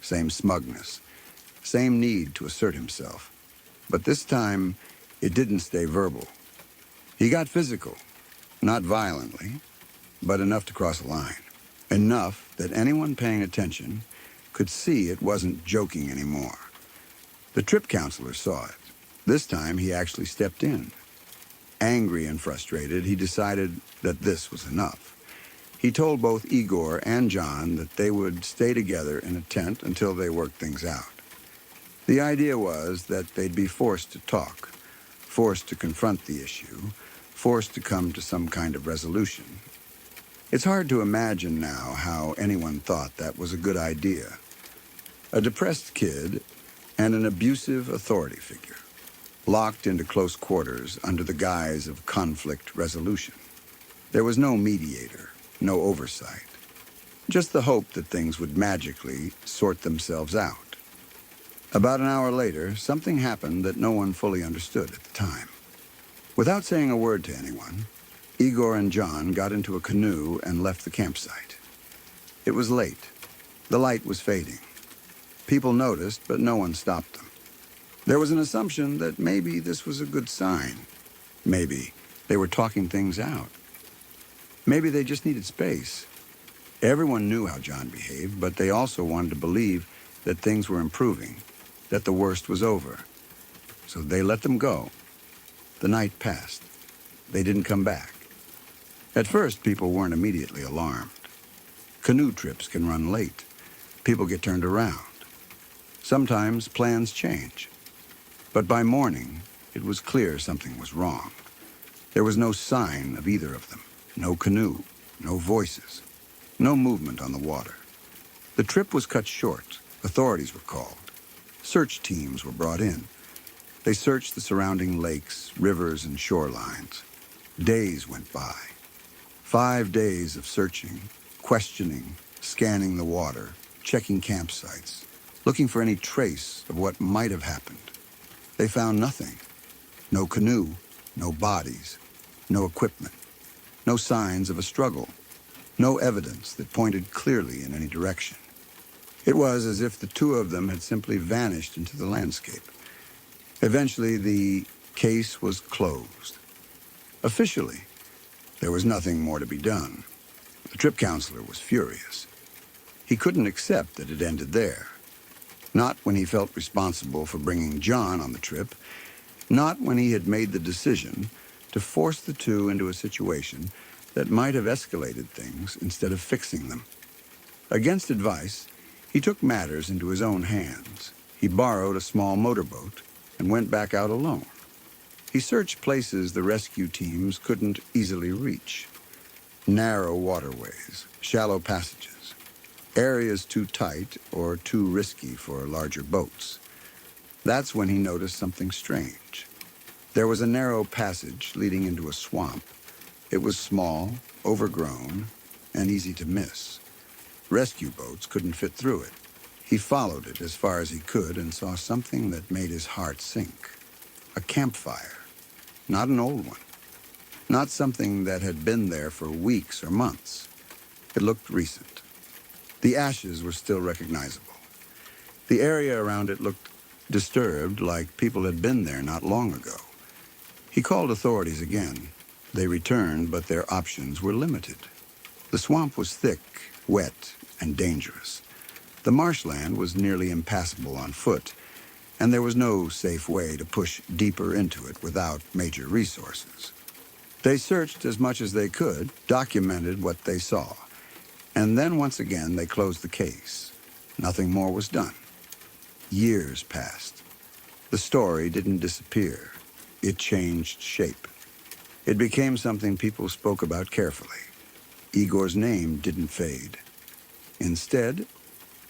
same smugness, same need to assert himself. But this time, it didn't stay verbal. He got physical, not violently, but enough to cross a line. Enough that anyone paying attention could see it wasn't joking anymore. The trip counselor saw it. This time, he actually stepped in. Angry and frustrated, he decided that this was enough. He told both Igor and John that they would stay together in a tent until they worked things out. The idea was that they'd be forced to talk, forced to confront the issue, forced to come to some kind of resolution. It's hard to imagine now how anyone thought that was a good idea. A depressed kid and an abusive authority figure, locked into close quarters under the guise of conflict resolution. There was no mediator, no oversight, just the hope that things would magically sort themselves out. About an hour later, something happened that no one fully understood at the time. Without saying a word to anyone, Igor and John got into a canoe and left the campsite. It was late. The light was fading. People noticed, but no one stopped them. There was an assumption that maybe this was a good sign. Maybe they were talking things out. Maybe they just needed space. Everyone knew how John behaved, but they also wanted to believe that things were improving, that the worst was over. So they let them go. The night passed. They didn't come back. At first, people weren't immediately alarmed. Canoe trips can run late. People get turned around. Sometimes plans change. But by morning, it was clear something was wrong. There was no sign of either of them. No canoe, no voices, no movement on the water. The trip was cut short. Authorities were called. Search teams were brought in. They searched the surrounding lakes, rivers, and shorelines. Days went by. 5 days of searching, questioning, scanning the water, checking campsites, looking for any trace of what might have happened. They found nothing. No canoe, no bodies, no equipment, no signs of a struggle, no evidence that pointed clearly in any direction. It was as if the two of them had simply vanished into the landscape. Eventually, the case was closed. Officially, there was nothing more to be done. The trip counselor was furious. He couldn't accept that it ended there. Not when he felt responsible for bringing John on the trip, not when he had made the decision to force the two into a situation that might have escalated things instead of fixing them. Against advice, he took matters into his own hands. He borrowed a small motorboat and went back out alone. He searched places the rescue teams couldn't easily reach. Narrow waterways, shallow passages, areas too tight or too risky for larger boats. That's when he noticed something strange. There was a narrow passage leading into a swamp. It was small, overgrown, and easy to miss. Rescue boats couldn't fit through it. He followed it as far as he could and saw something that made his heart sink. A campfire. Not an old one. Not something that had been there for weeks or months. It looked recent. The ashes were still recognizable. The area around it looked disturbed, like people had been there not long ago. He called authorities again. They returned, but their options were limited. The swamp was thick, wet, and dangerous. The marshland was nearly impassable on foot, and there was no safe way to push deeper into it without major resources. They searched as much as they could, documented what they saw, and then once again they closed the case. Nothing more was done. Years passed. The story didn't disappear. It changed shape. It became something people spoke about carefully. Igor's name didn't fade. Instead,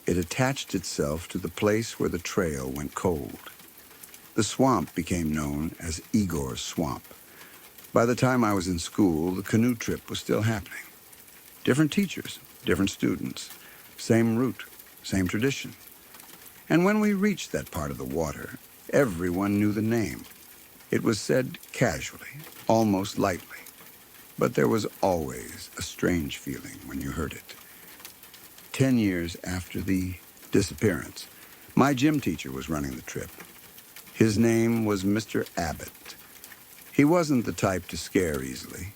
it attached itself to the place where the trail went cold. The swamp became known as Igor's Swamp. By the time I was in school, the canoe trip was still happening. Different teachers, different students, same route, same tradition. And when we reached that part of the water, everyone knew the name. It was said casually, almost lightly, but there was always a strange feeling when you heard it. 10 years after the disappearance, my gym teacher was running the trip. His name was Mr. Abbott. He wasn't the type to scare easily.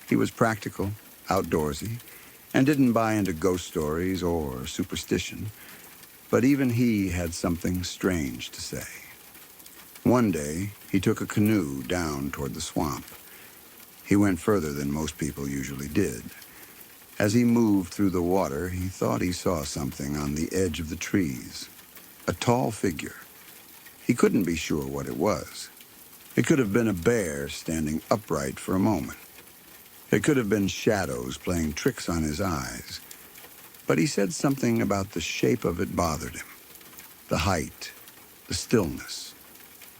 He was practical, outdoorsy, and didn't buy into ghost stories or superstition. But even he had something strange to say. One day, he took a canoe down toward the swamp. He went further than most people usually did. As he moved through the water, he thought he saw something on the edge of the trees. A tall figure. He couldn't be sure what it was. It could have been a bear standing upright for a moment. It could have been shadows playing tricks on his eyes. But he said something about the shape of it bothered him. The height, the stillness,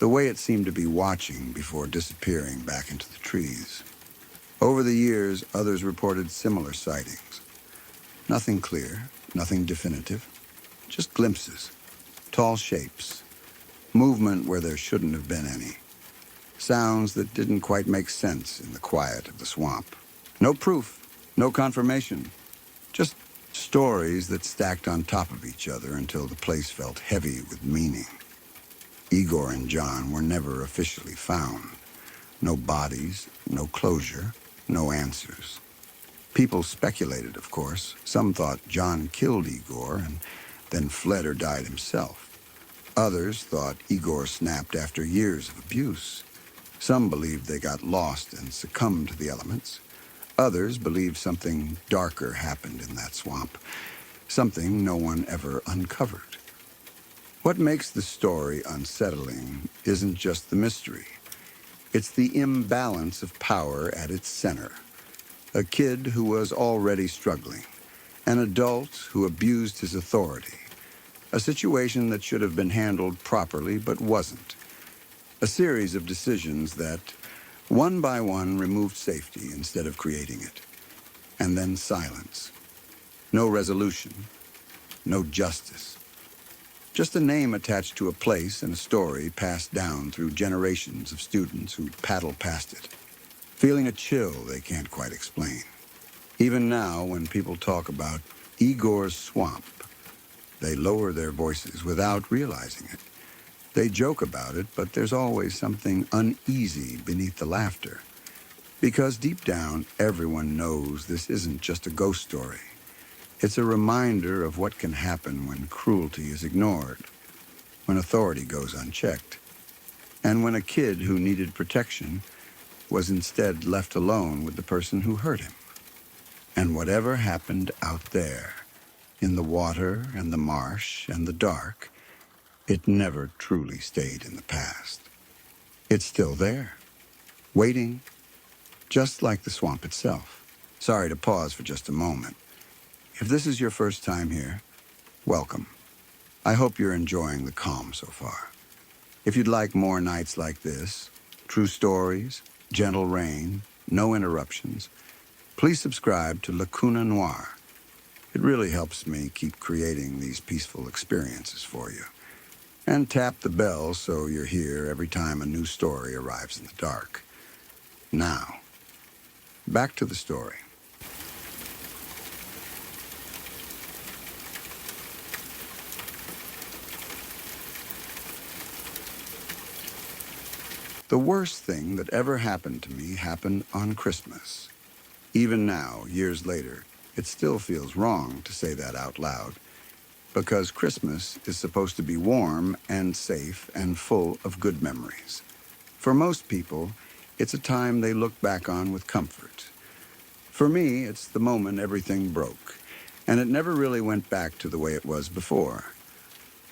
the way it seemed to be watching before disappearing back into the trees. Over the years, others reported similar sightings. Nothing clear, nothing definitive, just glimpses, tall shapes, movement where there shouldn't have been any, sounds that didn't quite make sense in the quiet of the swamp. No proof, no confirmation, just stories that stacked on top of each other until the place felt heavy with meaning. Igor and John were never officially found. No bodies, no closure, no answers. People speculated, of course. Some thought John killed Igor and then fled or died himself. Others thought Igor snapped after years of abuse. Some believed they got lost and succumbed to the elements. Others believed something darker happened in that swamp, something no one ever uncovered. What makes the story unsettling isn't just the mystery. It's the imbalance of power at its center. A kid who was already struggling, an adult who abused his authority, a situation that should have been handled properly but wasn't, a A series of decisions that, one by one, removed safety instead of creating it. And then silence. No resolution. No justice. Just a name attached to a place and a story passed down through generations of students who paddle past it, feeling a chill they can't quite explain. Even now, when people talk about Igor's swamp, they lower their voices without realizing it. They joke about it, but there's always something uneasy beneath the laughter. Because deep down, everyone knows this isn't just a ghost story. It's a reminder of what can happen when cruelty is ignored, when authority goes unchecked, and when a kid who needed protection was instead left alone with the person who hurt him. And whatever happened out there, in the water and the marsh and the dark, it never truly stayed in the past. It's still there, waiting, just like the swamp itself. Sorry to pause for just a moment. If this is your first time here, welcome. I hope you're enjoying the calm so far. If you'd like more nights like this, true stories, gentle rain, no interruptions, please subscribe to Lacuna Noir. It really helps me keep creating these peaceful experiences for you. And tap the bell so you're here every time a new story arrives in the dark. Now, back to the story. The worst thing that ever happened to me happened on Christmas. Even now, years later, it still feels wrong to say that out loud, because Christmas is supposed to be warm and safe and full of good memories. For most people, it's a time they look back on with comfort. For me, it's the moment everything broke, and it never really went back to the way it was before.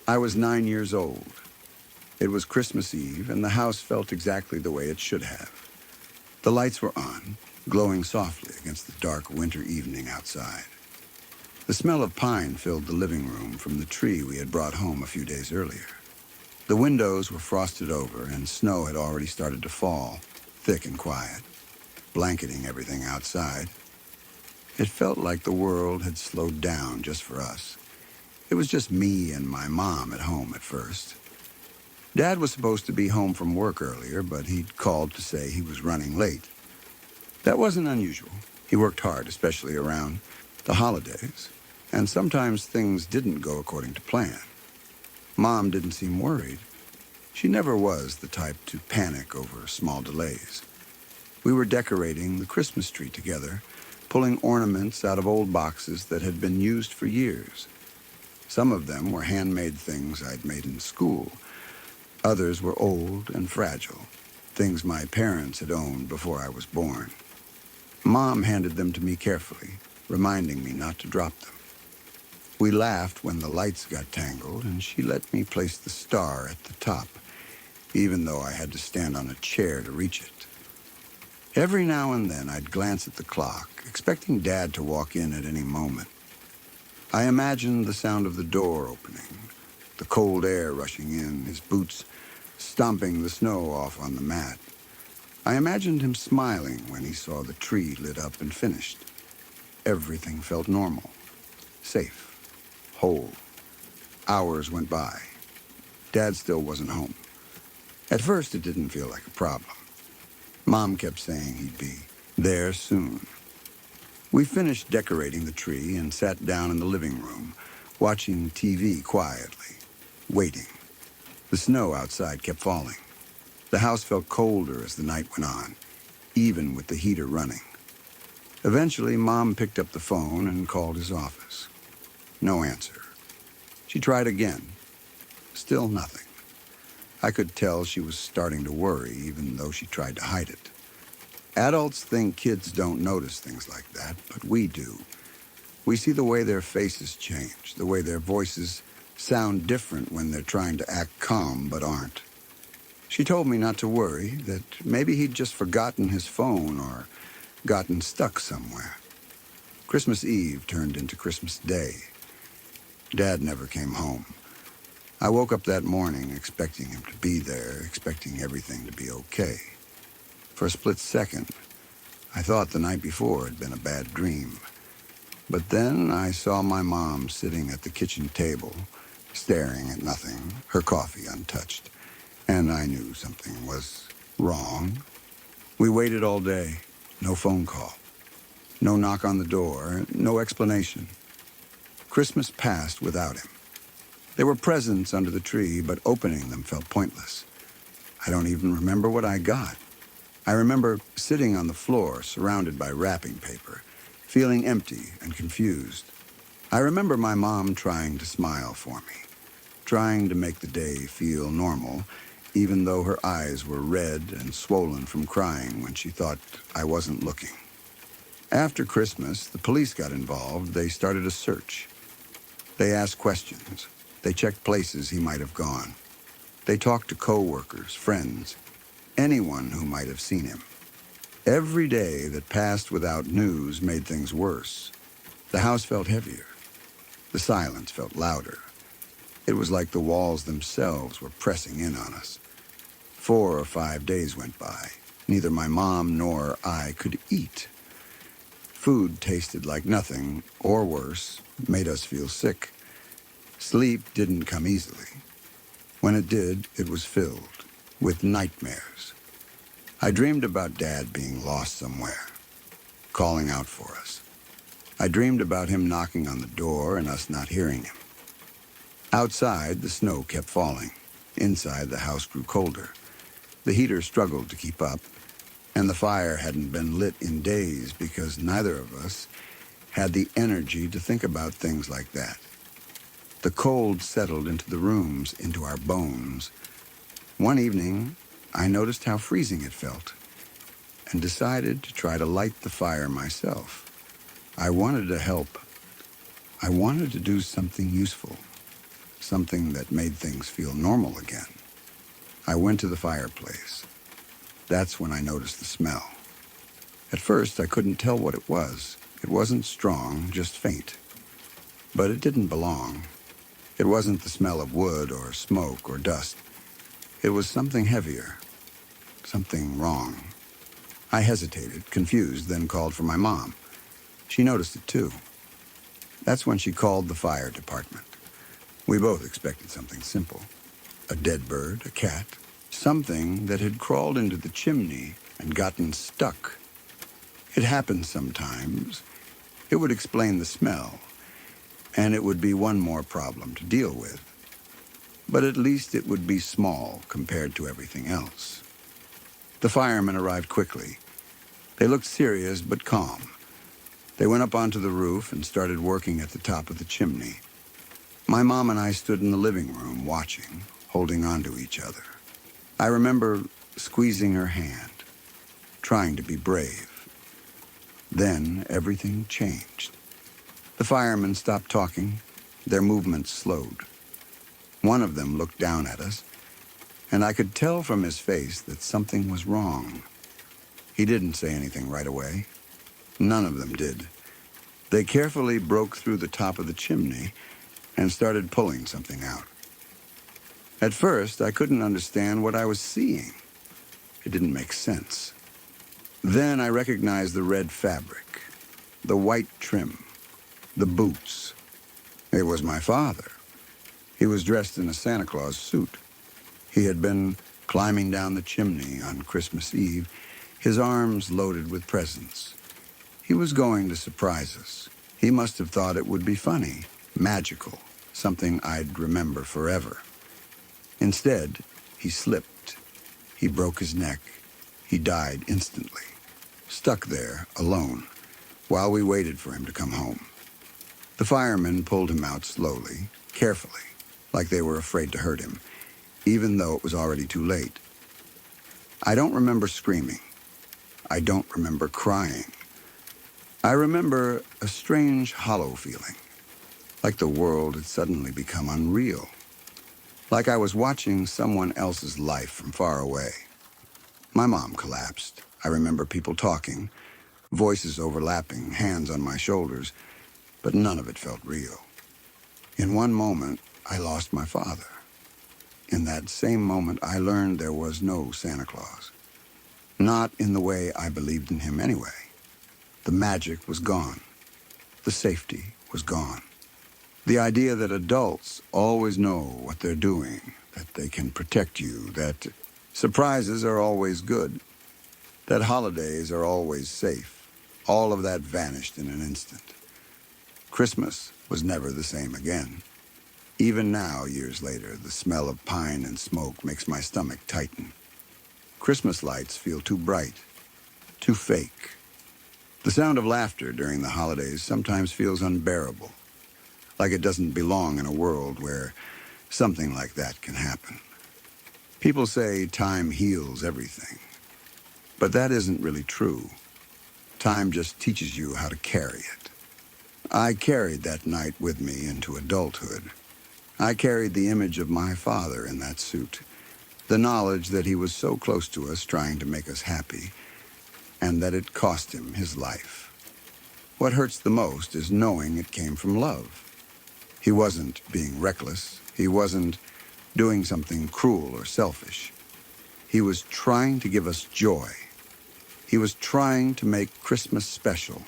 I was 9 years old. It was Christmas Eve, and the house felt exactly the way it should have. The lights were on, glowing softly against the dark winter evening outside. The smell of pine filled the living room from the tree we had brought home a few days earlier. The windows were frosted over, and snow had already started to fall, thick and quiet, blanketing everything outside. It felt like the world had slowed down just for us. It was just me and my mom at home at first. Dad was supposed to be home from work earlier, but he'd called to say he was running late. That wasn't unusual. He worked hard, especially around the holidays, and sometimes things didn't go according to plan. Mom didn't seem worried. She never was the type to panic over small delays. We were decorating the Christmas tree together, pulling ornaments out of old boxes that had been used for years. Some of them were handmade things I'd made in school. Others were old and fragile, things my parents had owned before I was born. Mom handed them to me carefully, reminding me not to drop them. We laughed when the lights got tangled, and she let me place the star at the top, even though I had to stand on a chair to reach it. Every now and then I'd glance at the clock, expecting Dad to walk in at any moment. I imagined the sound of the door opening, the cold air rushing in, his boots stomping the snow off on the mat. I imagined him smiling when he saw the tree lit up and finished. Everything felt normal, safe, whole. Hours went by. Dad still wasn't home. At first, it didn't feel like a problem. Mom kept saying he'd be there soon. We finished decorating the tree and sat down in the living room, watching TV quietly, waiting. The snow outside kept falling. The house felt colder as the night went on, even with the heater running. Eventually, Mom picked up the phone and called his office. No answer. She tried again. Still nothing. I could tell she was starting to worry, even though she tried to hide it. Adults think kids don't notice things like that, but we do. We see the way their faces change, the way their voices sound different when they're trying to act calm but aren't. She told me not to worry, that maybe he'd just forgotten his phone or gotten stuck somewhere. Christmas Eve turned into Christmas Day. Dad never came home. I woke up that morning expecting him to be there, expecting everything to be okay. For a split second, I thought the night before had been a bad dream. But then I saw my mom sitting at the kitchen table, staring at nothing, her coffee untouched, and I knew something was wrong. We waited all day, no phone call, no knock on the door, no explanation. Christmas passed without him. There were presents under the tree, but opening them felt pointless. I don't even remember what I got. I remember sitting on the floor, surrounded by wrapping paper, feeling empty and confused. I remember my mom trying to smile for me, trying to make the day feel normal, even though her eyes were red and swollen from crying when she thought I wasn't looking. After Christmas, the police got involved. They started a search. They asked questions. They checked places he might have gone. They talked to co-workers, friends, anyone who might have seen him. Every day that passed without news made things worse. The house felt heavier. The silence felt louder. It was like the walls themselves were pressing in on us. 4 or 5 days went by. Neither my mom nor I could eat. Food tasted like nothing, or worse, made us feel sick. Sleep didn't come easily. When it did, it was filled with nightmares. I dreamed about Dad being lost somewhere, calling out for us. I dreamed about him knocking on the door and us not hearing him. Outside, the snow kept falling. Inside, the house grew colder. The heater struggled to keep up, and the fire hadn't been lit in days because neither of us had the energy to think about things like that. The cold settled into the rooms, into our bones. One evening, I noticed how freezing it felt and decided to try to light the fire myself. I wanted to help. I wanted to do something useful, something that made things feel normal again. I went to the fireplace. That's when I noticed the smell. At first, I couldn't tell what it was. It wasn't strong, just faint. But it didn't belong. It wasn't the smell of wood or smoke or dust. It was something heavier, something wrong. I hesitated, confused, then called for my mom. She noticed it too. That's when she called the fire department. We both expected something simple. A dead bird, a cat, something that had crawled into the chimney and gotten stuck. It happened sometimes. It would explain the smell, and it would be one more problem to deal with. But at least it would be small compared to everything else. The firemen arrived quickly. They looked serious but calm. They went up onto the roof and started working at the top of the chimney. My mom and I stood in the living room watching, holding on to each other. I remember squeezing her hand, trying to be brave. Then everything changed. The firemen stopped talking. Their movements slowed. One of them looked down at us, and I could tell from his face that something was wrong. He didn't say anything right away. None of them did. They carefully broke through the top of the chimney and started pulling something out. At first, I couldn't understand what I was seeing. It didn't make sense. Then I recognized the red fabric, the white trim, the boots. It was my father. He was dressed in a Santa Claus suit. He had been climbing down the chimney on Christmas Eve, his arms loaded with presents. He was going to surprise us. He must have thought it would be funny, magical, something I'd remember forever. Instead, he slipped. He broke his neck. He died instantly, stuck there, alone, while we waited for him to come home. The firemen pulled him out slowly, carefully, like they were afraid to hurt him, even though it was already too late. I don't remember screaming. I don't remember crying. I remember a strange, hollow feeling, like the world had suddenly become unreal, like I was watching someone else's life from far away. My mom collapsed. I remember people talking, voices overlapping, hands on my shoulders, but none of it felt real. In one moment, I lost my father. In that same moment, I learned there was no Santa Claus. Not in the way I believed in him anyway. The magic was gone. The safety was gone. The idea that adults always know what they're doing, that they can protect you, that surprises are always good, that holidays are always safe, all of that vanished in an instant. Christmas was never the same again. Even now, years later, the smell of pine and smoke makes my stomach tighten. Christmas lights feel too bright, too fake. The sound of laughter during the holidays sometimes feels unbearable, like it doesn't belong in a world where something like that can happen. People say time heals everything, but that isn't really true. Time just teaches you how to carry it. I carried that night with me into adulthood. I carried the image of my father in that suit, the knowledge that he was so close to us trying to make us happy, and that it cost him his life. What hurts the most is knowing it came from love. He wasn't being reckless. He wasn't doing something cruel or selfish. He was trying to give us joy. He was trying to make Christmas special.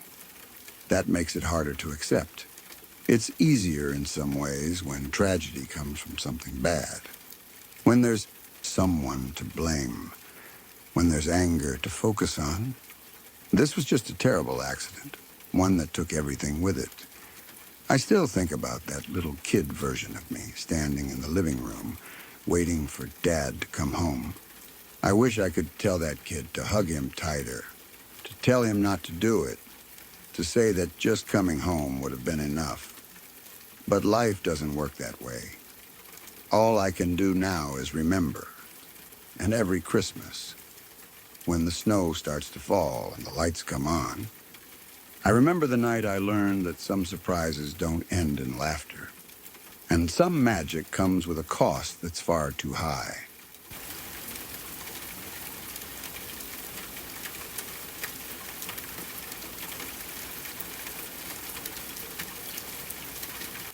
That makes it harder to accept. It's easier in some ways when tragedy comes from something bad. When there's someone to blame. When there's anger to focus on. This was just a terrible accident, one that took everything with it. I still think about that little kid version of me standing in the living room, waiting for Dad to come home. I wish I could tell that kid to hug him tighter, to tell him not to do it, to say that just coming home would have been enough. But life doesn't work that way. All I can do now is remember. And every Christmas, when the snow starts to fall and the lights come on, I remember the night I learned that some surprises don't end in laughter. And some magic comes with a cost that's far too high.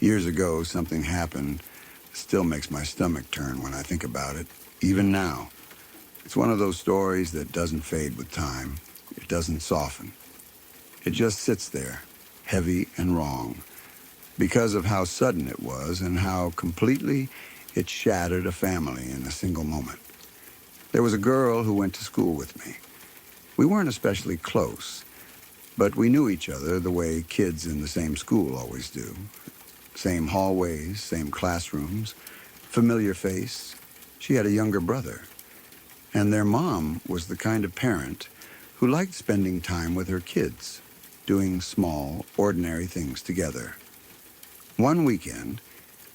Years ago, something happened that still makes my stomach turn when I think about it, even now. It's one of those stories that doesn't fade with time. It doesn't soften. It just sits there, heavy and wrong, because of how sudden it was and how completely it shattered a family in a single moment. There was a girl who went to school with me. We weren't especially close, but we knew each other the way kids in the same school always do. Same hallways, same classrooms, familiar face. She had a younger brother. And their mom was the kind of parent who liked spending time with her kids, doing small, ordinary things together. One weekend,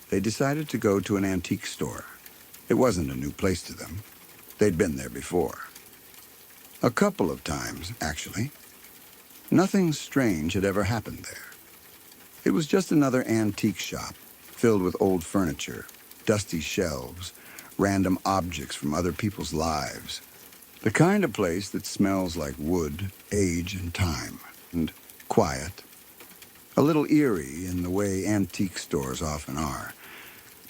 they decided to go to an antique store. It wasn't a new place to them. They'd been there before. A couple of times, actually. Nothing strange had ever happened there. It was just another antique shop, filled with old furniture, dusty shelves, random objects from other people's lives. The kind of place that smells like wood, age, and time, and quiet. A little eerie in the way antique stores often are,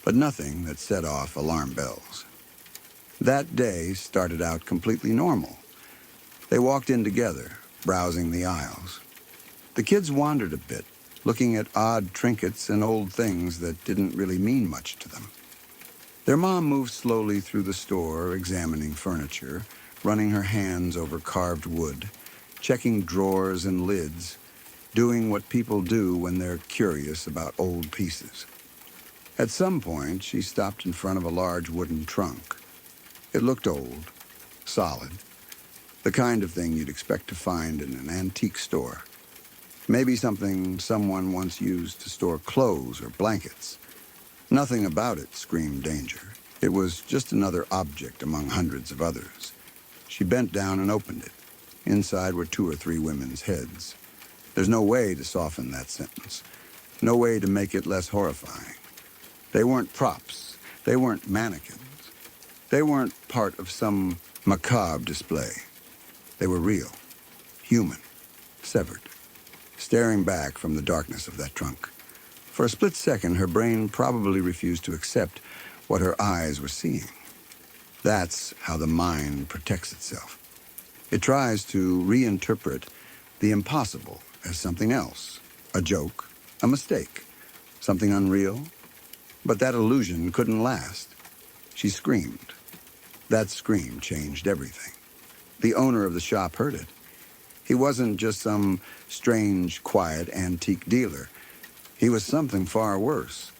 but nothing that set off alarm bells. That day started out completely normal. They walked in together, browsing the aisles. The kids wandered a bit, looking at odd trinkets and old things that didn't really mean much to them. Their mom moved slowly through the store, examining furniture, running her hands over carved wood, checking drawers and lids, doing what people do when they're curious about old pieces. At some point, she stopped in front of a large wooden trunk. It looked old, solid, the kind of thing you'd expect to find in an antique store. Maybe something someone once used to store clothes or blankets. Nothing about it screamed danger. It was just another object among hundreds of others. She bent down and opened it. Inside were 2 or 3 women's heads. There's no way to soften that sentence. No way to make it less horrifying. They weren't props. They weren't mannequins. They weren't part of some macabre display. They were real, human, severed, staring back from the darkness of that trunk. For a split second, her brain probably refused to accept what her eyes were seeing. That's how the mind protects itself. It tries to reinterpret the impossible as something else, a joke, a mistake, something unreal. But that illusion couldn't last. She screamed. That scream changed everything. The owner of the shop heard it. He wasn't just some strange, quiet antique dealer. He was something far worse.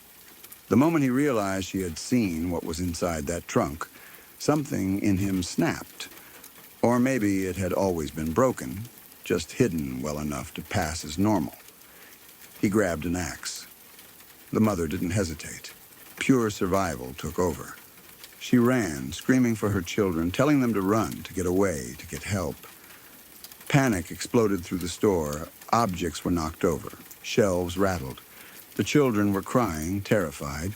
The moment he realized she had seen what was inside that trunk, something in him snapped. Or maybe it had always been broken, just hidden well enough to pass as normal. He grabbed an axe. The mother didn't hesitate. Pure survival took over. She ran, screaming for her children, telling them to run, to get away, to get help. Panic exploded through the store. Objects were knocked over. Shelves rattled. The children were crying, terrified,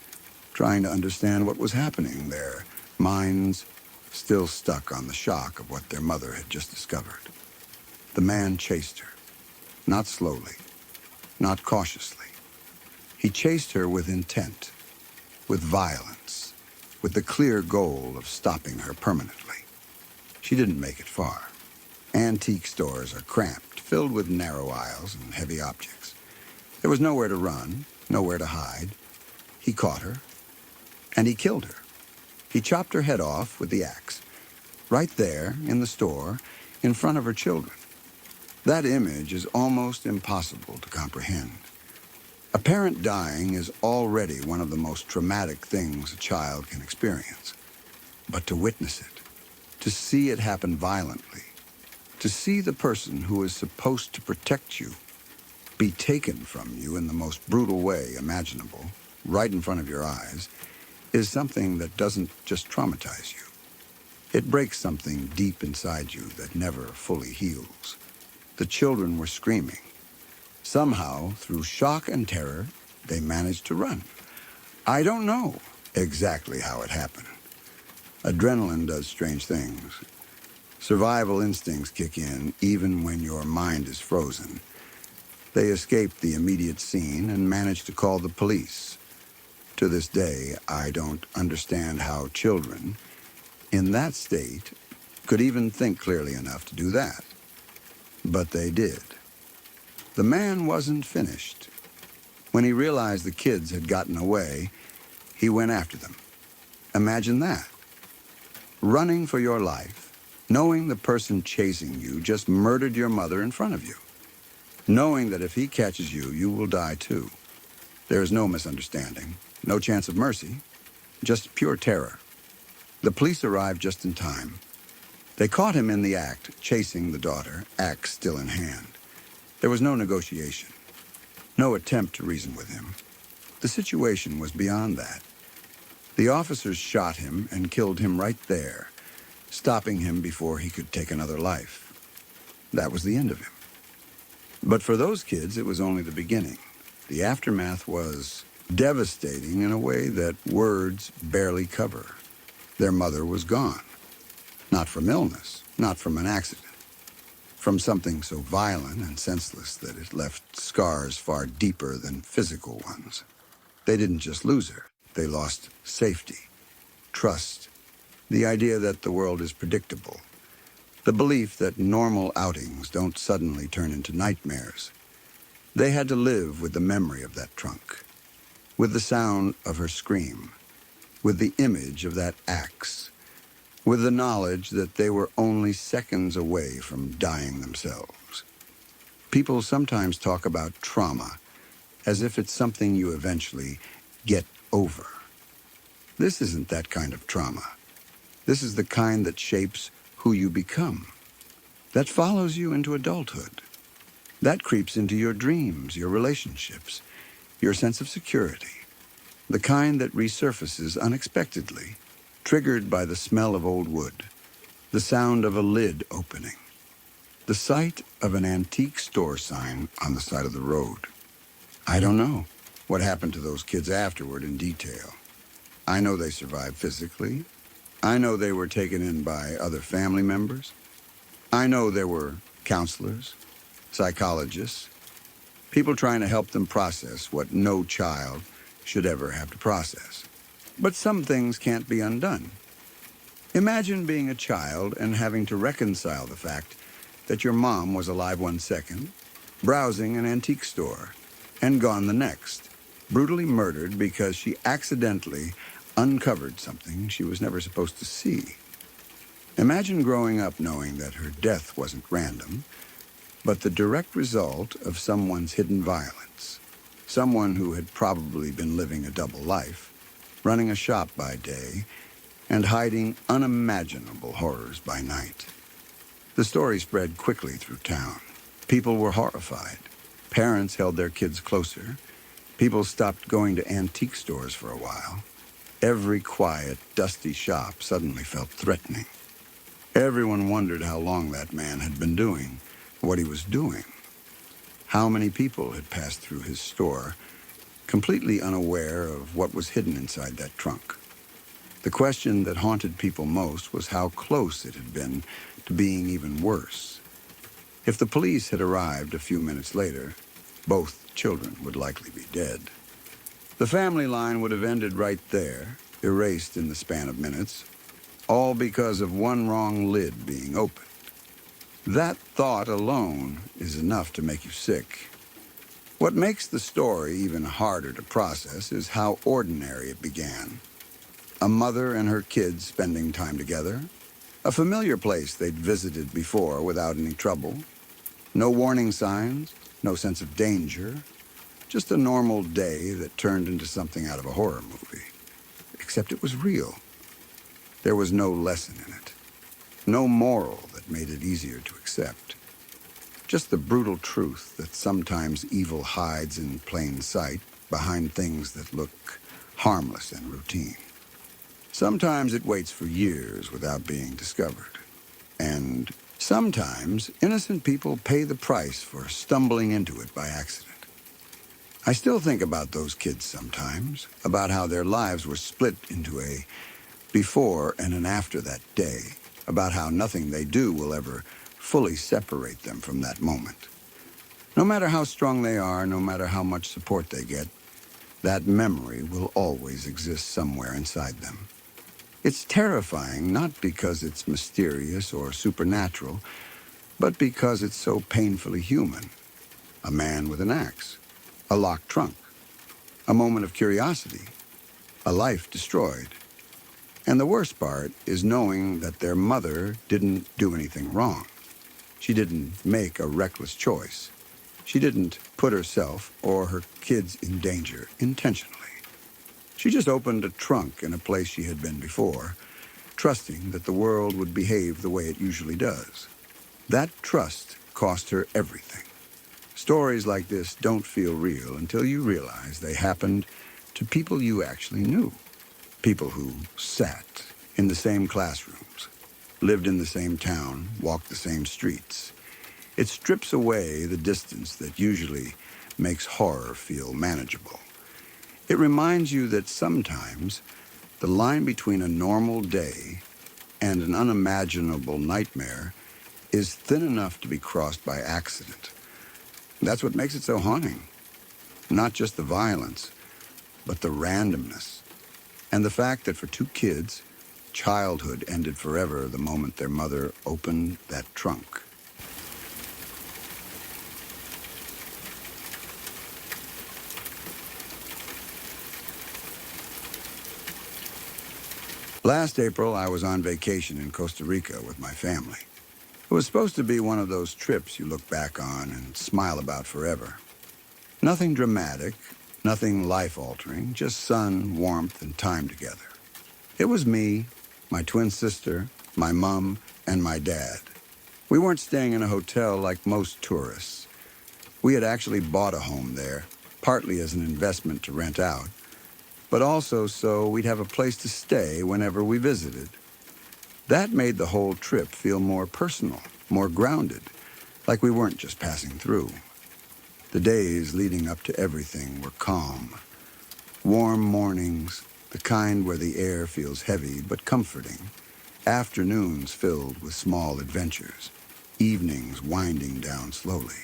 trying to understand what was happening, their minds still stuck on the shock of what their mother had just discovered. The man chased her, not slowly, not cautiously. He chased her with intent, with violence, with the clear goal of stopping her permanently. She didn't make it far. Antique stores are cramped, filled with narrow aisles and heavy objects. There was nowhere to run, nowhere to hide. He caught her, and he killed her. He chopped her head off with the axe, right there in the store, in front of her children. That image is almost impossible to comprehend. A parent dying is already one of the most traumatic things a child can experience. But to witness it, to see it happen violently, to see the person who is supposed to protect you be taken from you in the most brutal way imaginable, right in front of your eyes, is something that doesn't just traumatize you. It breaks something deep inside you that never fully heals. The children were screaming. Somehow, through shock and terror, they managed to run. I don't know exactly how it happened. Adrenaline does strange things. Survival instincts kick in even when your mind is frozen. They escaped the immediate scene and managed to call the police. To this day, I don't understand how children in that state could even think clearly enough to do that. But they did. The man wasn't finished. When he realized the kids had gotten away, he went after them. Imagine that. Running for your life, knowing the person chasing you just murdered your mother in front of you. Knowing that if he catches you, you will die too. There is no misunderstanding, no chance of mercy, just pure terror. The police arrived just in time. They caught him in the act, chasing the daughter, axe still in hand. There was no negotiation, no attempt to reason with him. The situation was beyond that. The officers shot him and killed him right there, stopping him before he could take another life. That was the end of him. But for those kids, it was only the beginning. The aftermath was devastating in a way that words barely cover. Their mother was gone. Not from illness, not from an accident. From something so violent and senseless that it left scars far deeper than physical ones. They didn't just lose her. They lost safety, trust, the idea that the world is predictable, the belief that normal outings don't suddenly turn into nightmares. They had to live with the memory of that trunk, with the sound of her scream, with the image of that axe, with the knowledge that they were only seconds away from dying themselves. People sometimes talk about trauma as if it's something you eventually get over. This isn't that kind of trauma. This is the kind that shapes who you become, that follows you into adulthood, that creeps into your dreams, your relationships, your sense of security, the kind that resurfaces unexpectedly, triggered by the smell of old wood, the sound of a lid opening, the sight of an antique store sign on the side of the road. I don't know what happened to those kids afterward in detail. I know they survived physically. I know they were taken in by other family members. I know there were counselors, psychologists, people trying to help them process what no child should ever have to process. But some things can't be undone. Imagine being a child and having to reconcile the fact that your mom was alive one second, browsing an antique store, and gone the next, brutally murdered because she accidentally uncovered something she was never supposed to see. Imagine growing up knowing that her death wasn't random, but the direct result of someone's hidden violence. Someone who had probably been living a double life, running a shop by day, and hiding unimaginable horrors by night. The story spread quickly through town. People were horrified. Parents held their kids closer. People stopped going to antique stores for a while. Every quiet, dusty shop suddenly felt threatening. Everyone wondered how long that man had been doing what he was doing. How many people had passed through his store, completely unaware of what was hidden inside that trunk. The question that haunted people most was how close it had been to being even worse. If the police had arrived a few minutes later, both children would likely be dead. The family line would have ended right there, erased in the span of minutes, all because of one wrong lid being opened. That thought alone is enough to make you sick. What makes the story even harder to process is how ordinary it began. A mother and her kids spending time together, a familiar place they'd visited before without any trouble. No warning signs, no sense of danger, just a normal day that turned into something out of a horror movie. Except it was real. There was no lesson in it, no moral that made it easier to accept. Just the brutal truth that sometimes evil hides in plain sight behind things that look harmless and routine. Sometimes it waits for years without being discovered. And sometimes innocent people pay the price for stumbling into it by accident. I still think about those kids sometimes, about how their lives were split into a before and an after that day, about how nothing they do will ever fully separate them from that moment. No matter how strong they are, no matter how much support they get, that memory will always exist somewhere inside them. It's terrifying, not because it's mysterious or supernatural, but because it's so painfully human. A man with an axe, a locked trunk, a moment of curiosity, a life destroyed. And the worst part is knowing that their mother didn't do anything wrong. She didn't make a reckless choice. She didn't put herself or her kids in danger intentionally. She just opened a trunk in a place she had been before, trusting that the world would behave the way it usually does. That trust cost her everything. Stories like this don't feel real until you realize they happened to people you actually knew. People who sat in the same classrooms, lived in the same town, walked the same streets. It strips away the distance that usually makes horror feel manageable. It reminds you that sometimes the line between a normal day and an unimaginable nightmare is thin enough to be crossed by accident. That's what makes it so haunting. Not just the violence, but the randomness. And the fact that for two kids, childhood ended forever the moment their mother opened that trunk. Last April, I was on vacation in Costa Rica with my family. It was supposed to be one of those trips you look back on and smile about forever. Nothing dramatic, nothing life-altering, just sun, warmth, and time together. It was me, my twin sister, my mom, and my dad. We weren't staying in a hotel like most tourists. We had actually bought a home there, partly as an investment to rent out, but also so we'd have a place to stay whenever we visited. That made the whole trip feel more personal, more grounded, like we weren't just passing through. The days leading up to everything were calm. Warm mornings, the kind where the air feels heavy but comforting. Afternoons filled with small adventures. Evenings winding down slowly.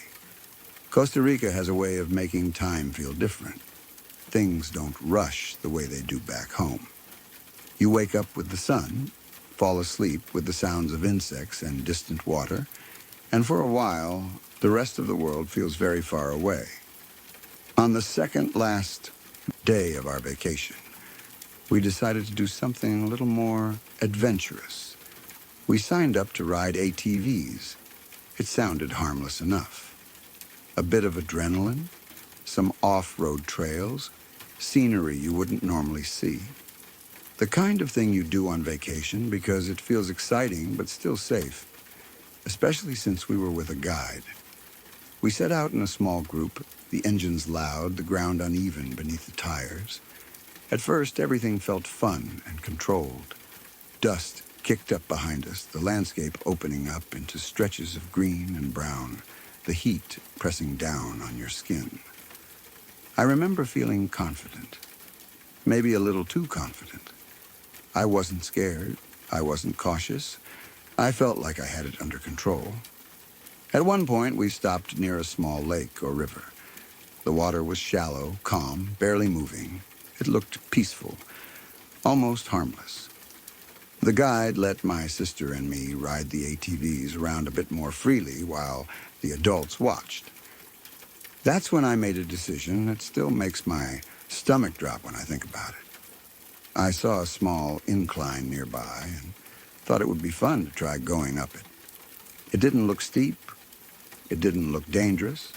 Costa Rica has a way of making time feel different. Things don't rush the way they do back home. You wake up with the sun, fall asleep with the sounds of insects and distant water, and for a while, the rest of the world feels very far away. On the second last day of our vacation, we decided to do something a little more adventurous. We signed up to ride ATVs. It sounded harmless enough. A bit of adrenaline, some off-road trails, scenery you wouldn't normally see. The kind of thing you do on vacation because it feels exciting but still safe, especially since we were with a guide. We set out in a small group, the engines loud, the ground uneven beneath the tires. At first, everything felt fun and controlled. Dust kicked up behind us, the landscape opening up into stretches of green and brown, the heat pressing down on your skin. I remember feeling confident, maybe a little too confident. I wasn't scared. I wasn't cautious. I felt like I had it under control. At one point, we stopped near a small lake or river. The water was shallow, calm, barely moving. It looked peaceful, almost harmless. The guide let my sister and me ride the ATVs around a bit more freely while the adults watched. That's when I made a decision that still makes my stomach drop when I think about it. I saw a small incline nearby and thought it would be fun to try going up it. It didn't look steep. It didn't look dangerous.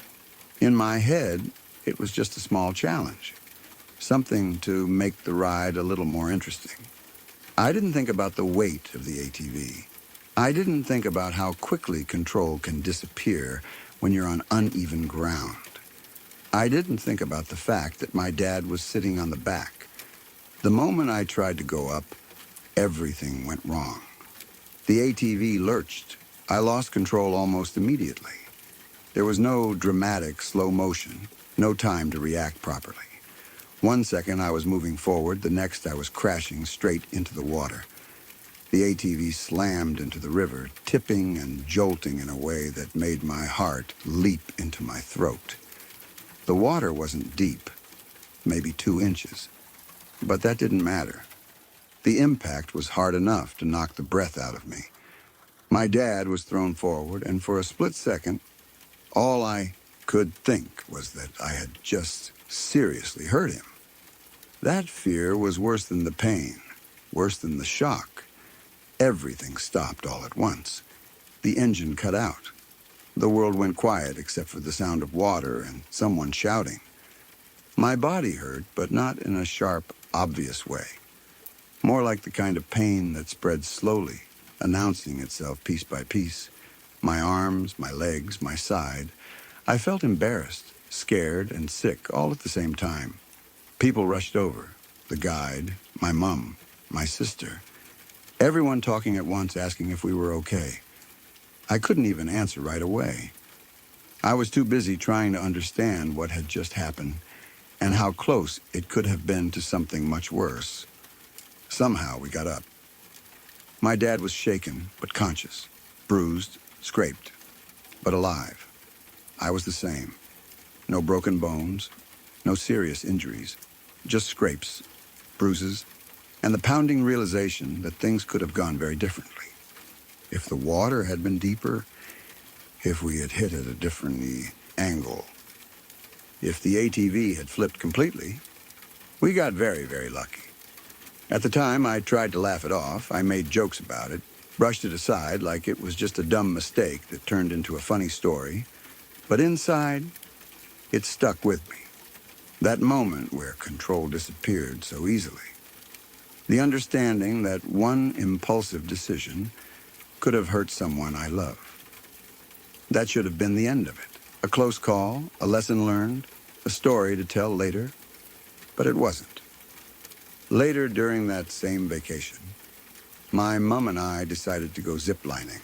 In my head, it was just a small challenge, something to make the ride a little more interesting. I didn't think about the weight of the ATV. I didn't think about how quickly control can disappear when you're on uneven ground. I didn't think about the fact that my dad was sitting on the back. The moment I tried to go up, everything went wrong. The ATV lurched. I lost control almost immediately. There was no dramatic slow motion, no time to react properly. One second I was moving forward, the next I was crashing straight into the water. The ATV slammed into the river, tipping and jolting in a way that made my heart leap into my throat. The water wasn't deep, maybe 2 inches. But that didn't matter. The impact was hard enough to knock the breath out of me. My dad was thrown forward, and for a split second, all I could think was that I had just seriously hurt him. That fear was worse than the pain, worse than the shock. Everything stopped all at once. The engine cut out. The world went quiet except for the sound of water and someone shouting. My body hurt, but not in a sharp, obvious way. More like the kind of pain that spreads slowly, announcing itself piece by piece. My arms, my legs, my side. I felt embarrassed, scared, and sick all at the same time. People rushed over. The guide, my mom, my sister. Everyone talking at once, asking if we were okay. I couldn't even answer right away. I was too busy trying to understand what had just happened and how close it could have been to something much worse. Somehow we got up. My dad was shaken, but conscious, bruised, scraped, but alive. I was the same. No broken bones, no serious injuries, just scrapes, bruises, and the pounding realization that things could have gone very differently. If the water had been deeper, if we had hit at a different angle, if the ATV had flipped completely, we got very, very lucky. At the time, I tried to laugh it off. I made jokes about it, brushed it aside like it was just a dumb mistake that turned into a funny story. But inside, it stuck with me. That moment where control disappeared so easily. The understanding that one impulsive decision could have hurt someone I love. That should have been the end of it. A close call, a lesson learned, a story to tell later. But it wasn't. Later during that same vacation, my mom and I decided to go ziplining.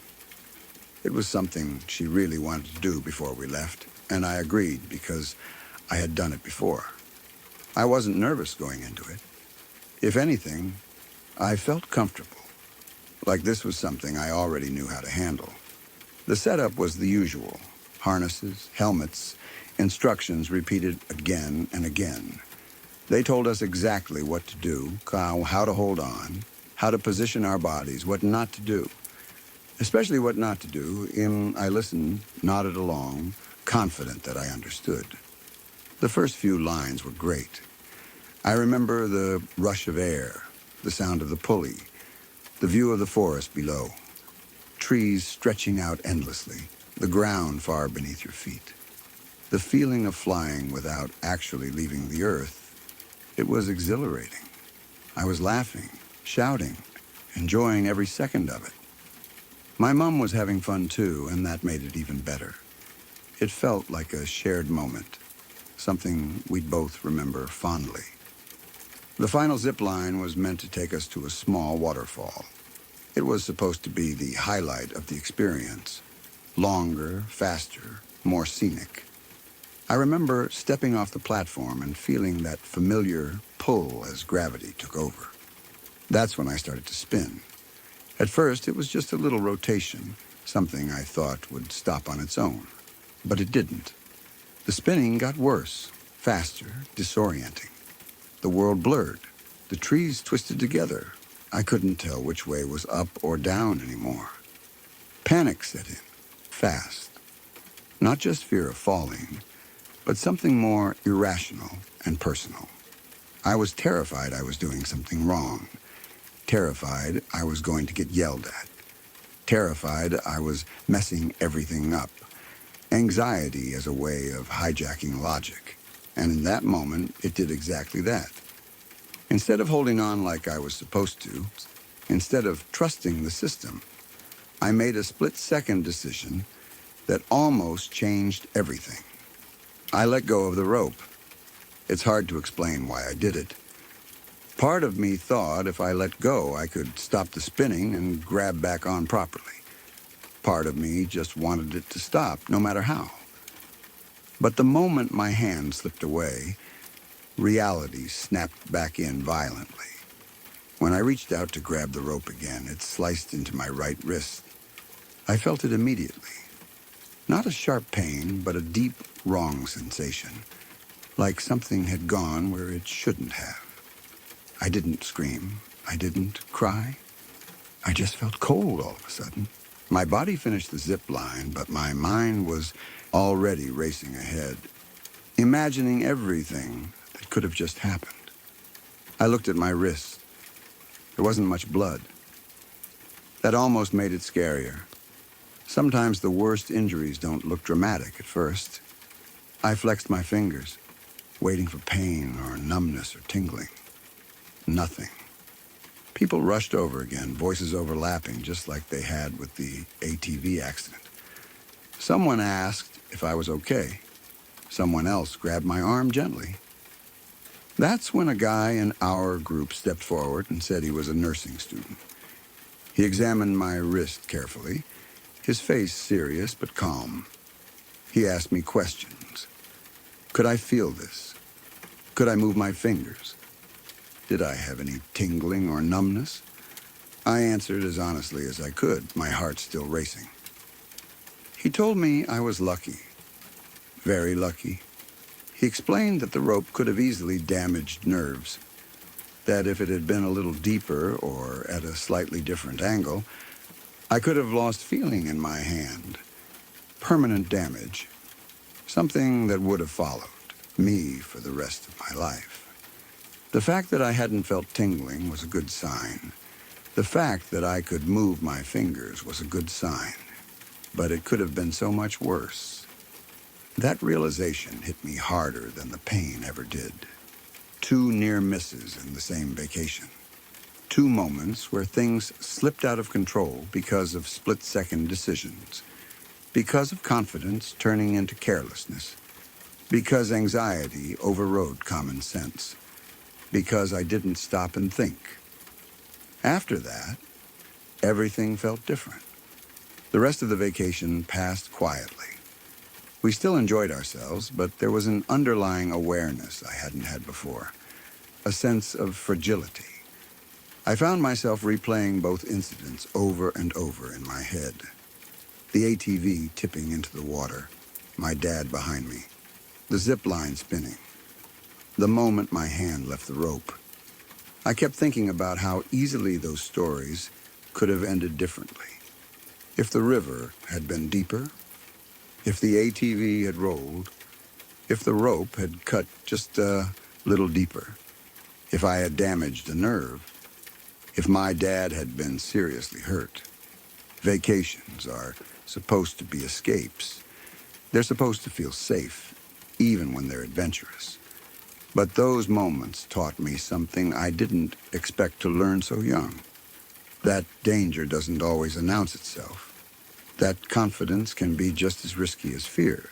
It was something she really wanted to do before we left, and I agreed because I had done it before. I wasn't nervous going into it. If anything, I felt comfortable, like this was something I already knew how to handle. The setup was the usual: harnesses, helmets, instructions repeated again and again. They told us exactly what to do, how to hold on, how to position our bodies, what not to do. Especially what not to do, I listened, nodded along, confident that I understood. The first few lines were great. I remember the rush of air, the sound of the pulley, the view of the forest below, trees stretching out endlessly, the ground far beneath your feet. The feeling of flying without actually leaving the earth, it was exhilarating. I was laughing, shouting, enjoying every second of it. My mom was having fun too, and that made it even better. It felt like a shared moment, something we'd both remember fondly. The final zip line was meant to take us to a small waterfall. It was supposed to be the highlight of the experience. Longer, faster, more scenic. I remember stepping off the platform and feeling that familiar pull as gravity took over. That's when I started to spin. At first, it was just a little rotation, something I thought would stop on its own. But it didn't. The spinning got worse, faster, disorienting. The world blurred. The trees twisted together. I couldn't tell which way was up or down anymore. Panic set in, fast. Not just fear of falling, but something more irrational and personal. I was terrified I was doing something wrong. Terrified I was going to get yelled at. Terrified I was messing everything up. Anxiety as a way of hijacking logic. And in that moment, it did exactly that. Instead of holding on like I was supposed to, instead of trusting the system, I made a split-second decision that almost changed everything. I let go of the rope. It's hard to explain why I did it. Part of me thought if I let go, I could stop the spinning and grab back on properly. Part of me just wanted it to stop, no matter how. But the moment my hand slipped away, reality snapped back in violently. When I reached out to grab the rope again, it sliced into my right wrist. I felt it immediately. Not a sharp pain, but a deep, wrong sensation. Like something had gone where it shouldn't have. I didn't scream. I didn't cry. I just felt cold all of a sudden. My body finished the zip line, but my mind was already racing ahead, imagining everything that could have just happened. I looked at my wrist. There wasn't much blood. That almost made it scarier. Sometimes the worst injuries don't look dramatic at first. I flexed my fingers, waiting for pain or numbness or tingling. Nothing. People rushed over again, voices overlapping, just like they had with the ATV accident. Someone asked if I was okay. Someone else grabbed my arm gently. That's when a guy in our group stepped forward and said he was a nursing student. He examined my wrist carefully, his face serious but calm. He asked me questions. Could I feel this? Could I move my fingers? Did I have any tingling or numbness? I answered as honestly as I could, my heart still racing. He told me I was lucky, very lucky. He explained that the rope could have easily damaged nerves, that if it had been a little deeper or at a slightly different angle, I could have lost feeling in my hand. Permanent damage, something that would have followed me for the rest of my life. The fact that I hadn't felt tingling was a good sign. The fact that I could move my fingers was a good sign. But it could have been so much worse. That realization hit me harder than the pain ever did. 2 near misses in the same vacation. 2 moments where things slipped out of control because of split-second decisions. Because of confidence turning into carelessness. Because anxiety overrode common sense. Because I didn't stop and think. After that, everything felt different. The rest of the vacation passed quietly. We still enjoyed ourselves, but there was an underlying awareness I hadn't had before. A sense of fragility. I found myself replaying both incidents over and over in my head. The ATV tipping into the water, my dad behind me, the zip line spinning. the moment my hand left the rope. I kept thinking about how easily those stories could have ended differently. If the river had been deeper, if the ATV had rolled, if the rope had cut just a little deeper, if I had damaged a nerve, if my dad had been seriously hurt. Vacations are supposed to be escapes. They're supposed to feel safe, even when they're adventurous. But those moments taught me something I didn't expect to learn so young. That danger doesn't always announce itself. That confidence can be just as risky as fear.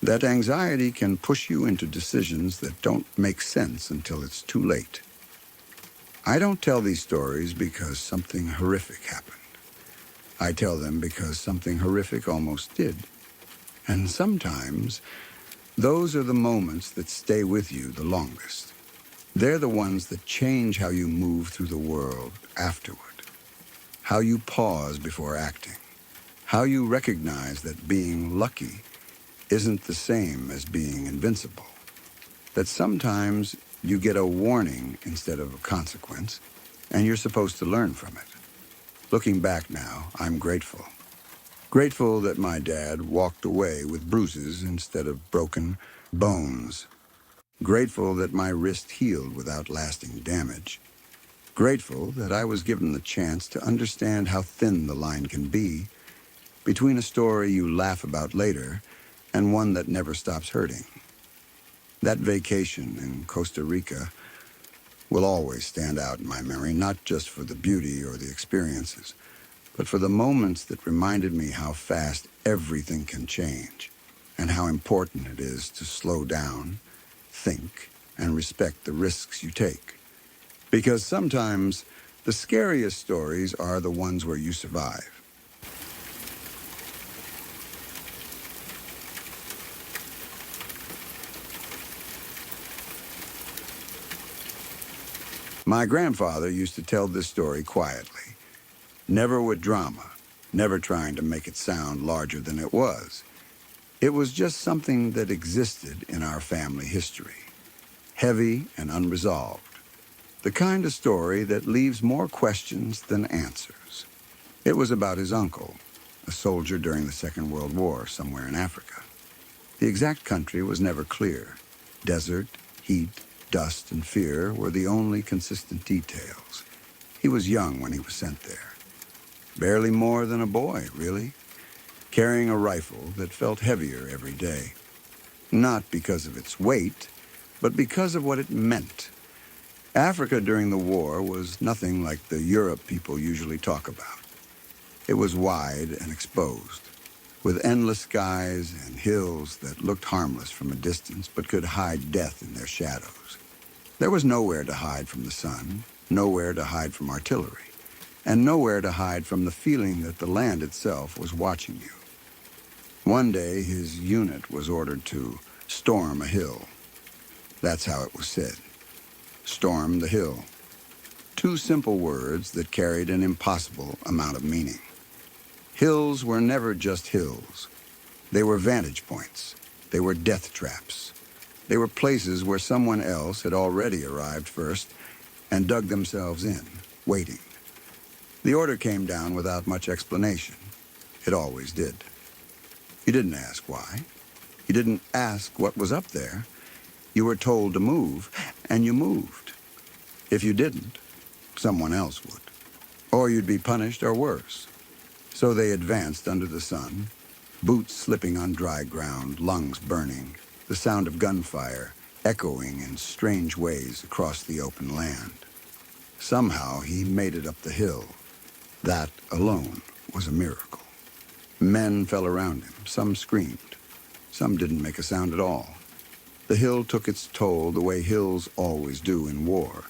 That anxiety can push you into decisions that don't make sense until it's too late. I don't tell these stories because something horrific happened. I tell them because something horrific almost did. And sometimes, those are the moments that stay with you the longest. They're the ones that change how you move through the world afterward. How you pause before acting. How you recognize that being lucky isn't the same as being invincible. That sometimes you get a warning instead of a consequence, and you're supposed to learn from it. Looking back now, I'm grateful. Grateful that my dad walked away with bruises instead of broken bones. Grateful that my wrist healed without lasting damage. Grateful that I was given the chance to understand how thin the line can be between a story you laugh about later and one that never stops hurting. That vacation in Costa Rica will always stand out in my memory, not just for the beauty or the experiences, but for the moments that reminded me how fast everything can change and how important it is to slow down, think, and respect the risks you take. Because sometimes the scariest stories are the ones where you survive. My grandfather used to tell this story quietly, never with drama, never trying to make it sound larger than it was. It was just something that existed in our family history, heavy and unresolved. The kind of story that leaves more questions than answers. It was about his uncle, a soldier during the Second World War somewhere in Africa. The exact country was never clear. Desert, heat, dust, and fear were the only consistent details. He was young when he was sent there. Barely more than a boy, really, carrying a rifle that felt heavier every day. Not because of its weight, but because of what it meant. Africa during the war was nothing like the Europe people usually talk about. It was wide and exposed, with endless skies and hills that looked harmless from a distance but could hide death in their shadows. There was nowhere to hide from the sun, nowhere to hide from artillery, and nowhere to hide from the feeling that the land itself was watching you. One day, his unit was ordered to storm a hill. That's how it was said. Storm the hill. Two simple words that carried an impossible amount of meaning. Hills were never just hills. They were vantage points. They were death traps. They were places where someone else had already arrived first and dug themselves in, waiting. The order came down without much explanation. It always did. You didn't ask why. You didn't ask what was up there. You were told to move, and you moved. If you didn't, someone else would. Or you'd be punished or worse. So they advanced under the sun, boots slipping on dry ground, lungs burning, the sound of gunfire echoing in strange ways across the open land. Somehow he made it up the hill. That alone was a miracle. Men fell around him. Some screamed. Some didn't make a sound at all. The hill took its toll the way hills always do in war.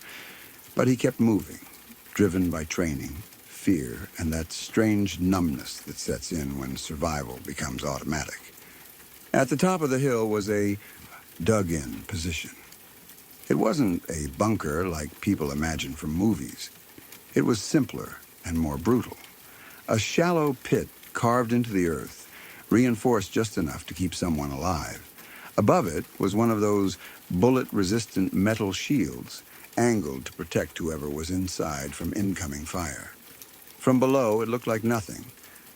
But he kept moving, driven by training, fear, and that strange numbness that sets in when survival becomes automatic. At the top of the hill was a dug-in position. It wasn't a bunker like people imagine from movies. It was simpler and more brutal. A shallow pit carved into the earth, reinforced just enough to keep someone alive. Above it was one of those bullet-resistant metal shields angled to protect whoever was inside from incoming fire. From below, it looked like nothing.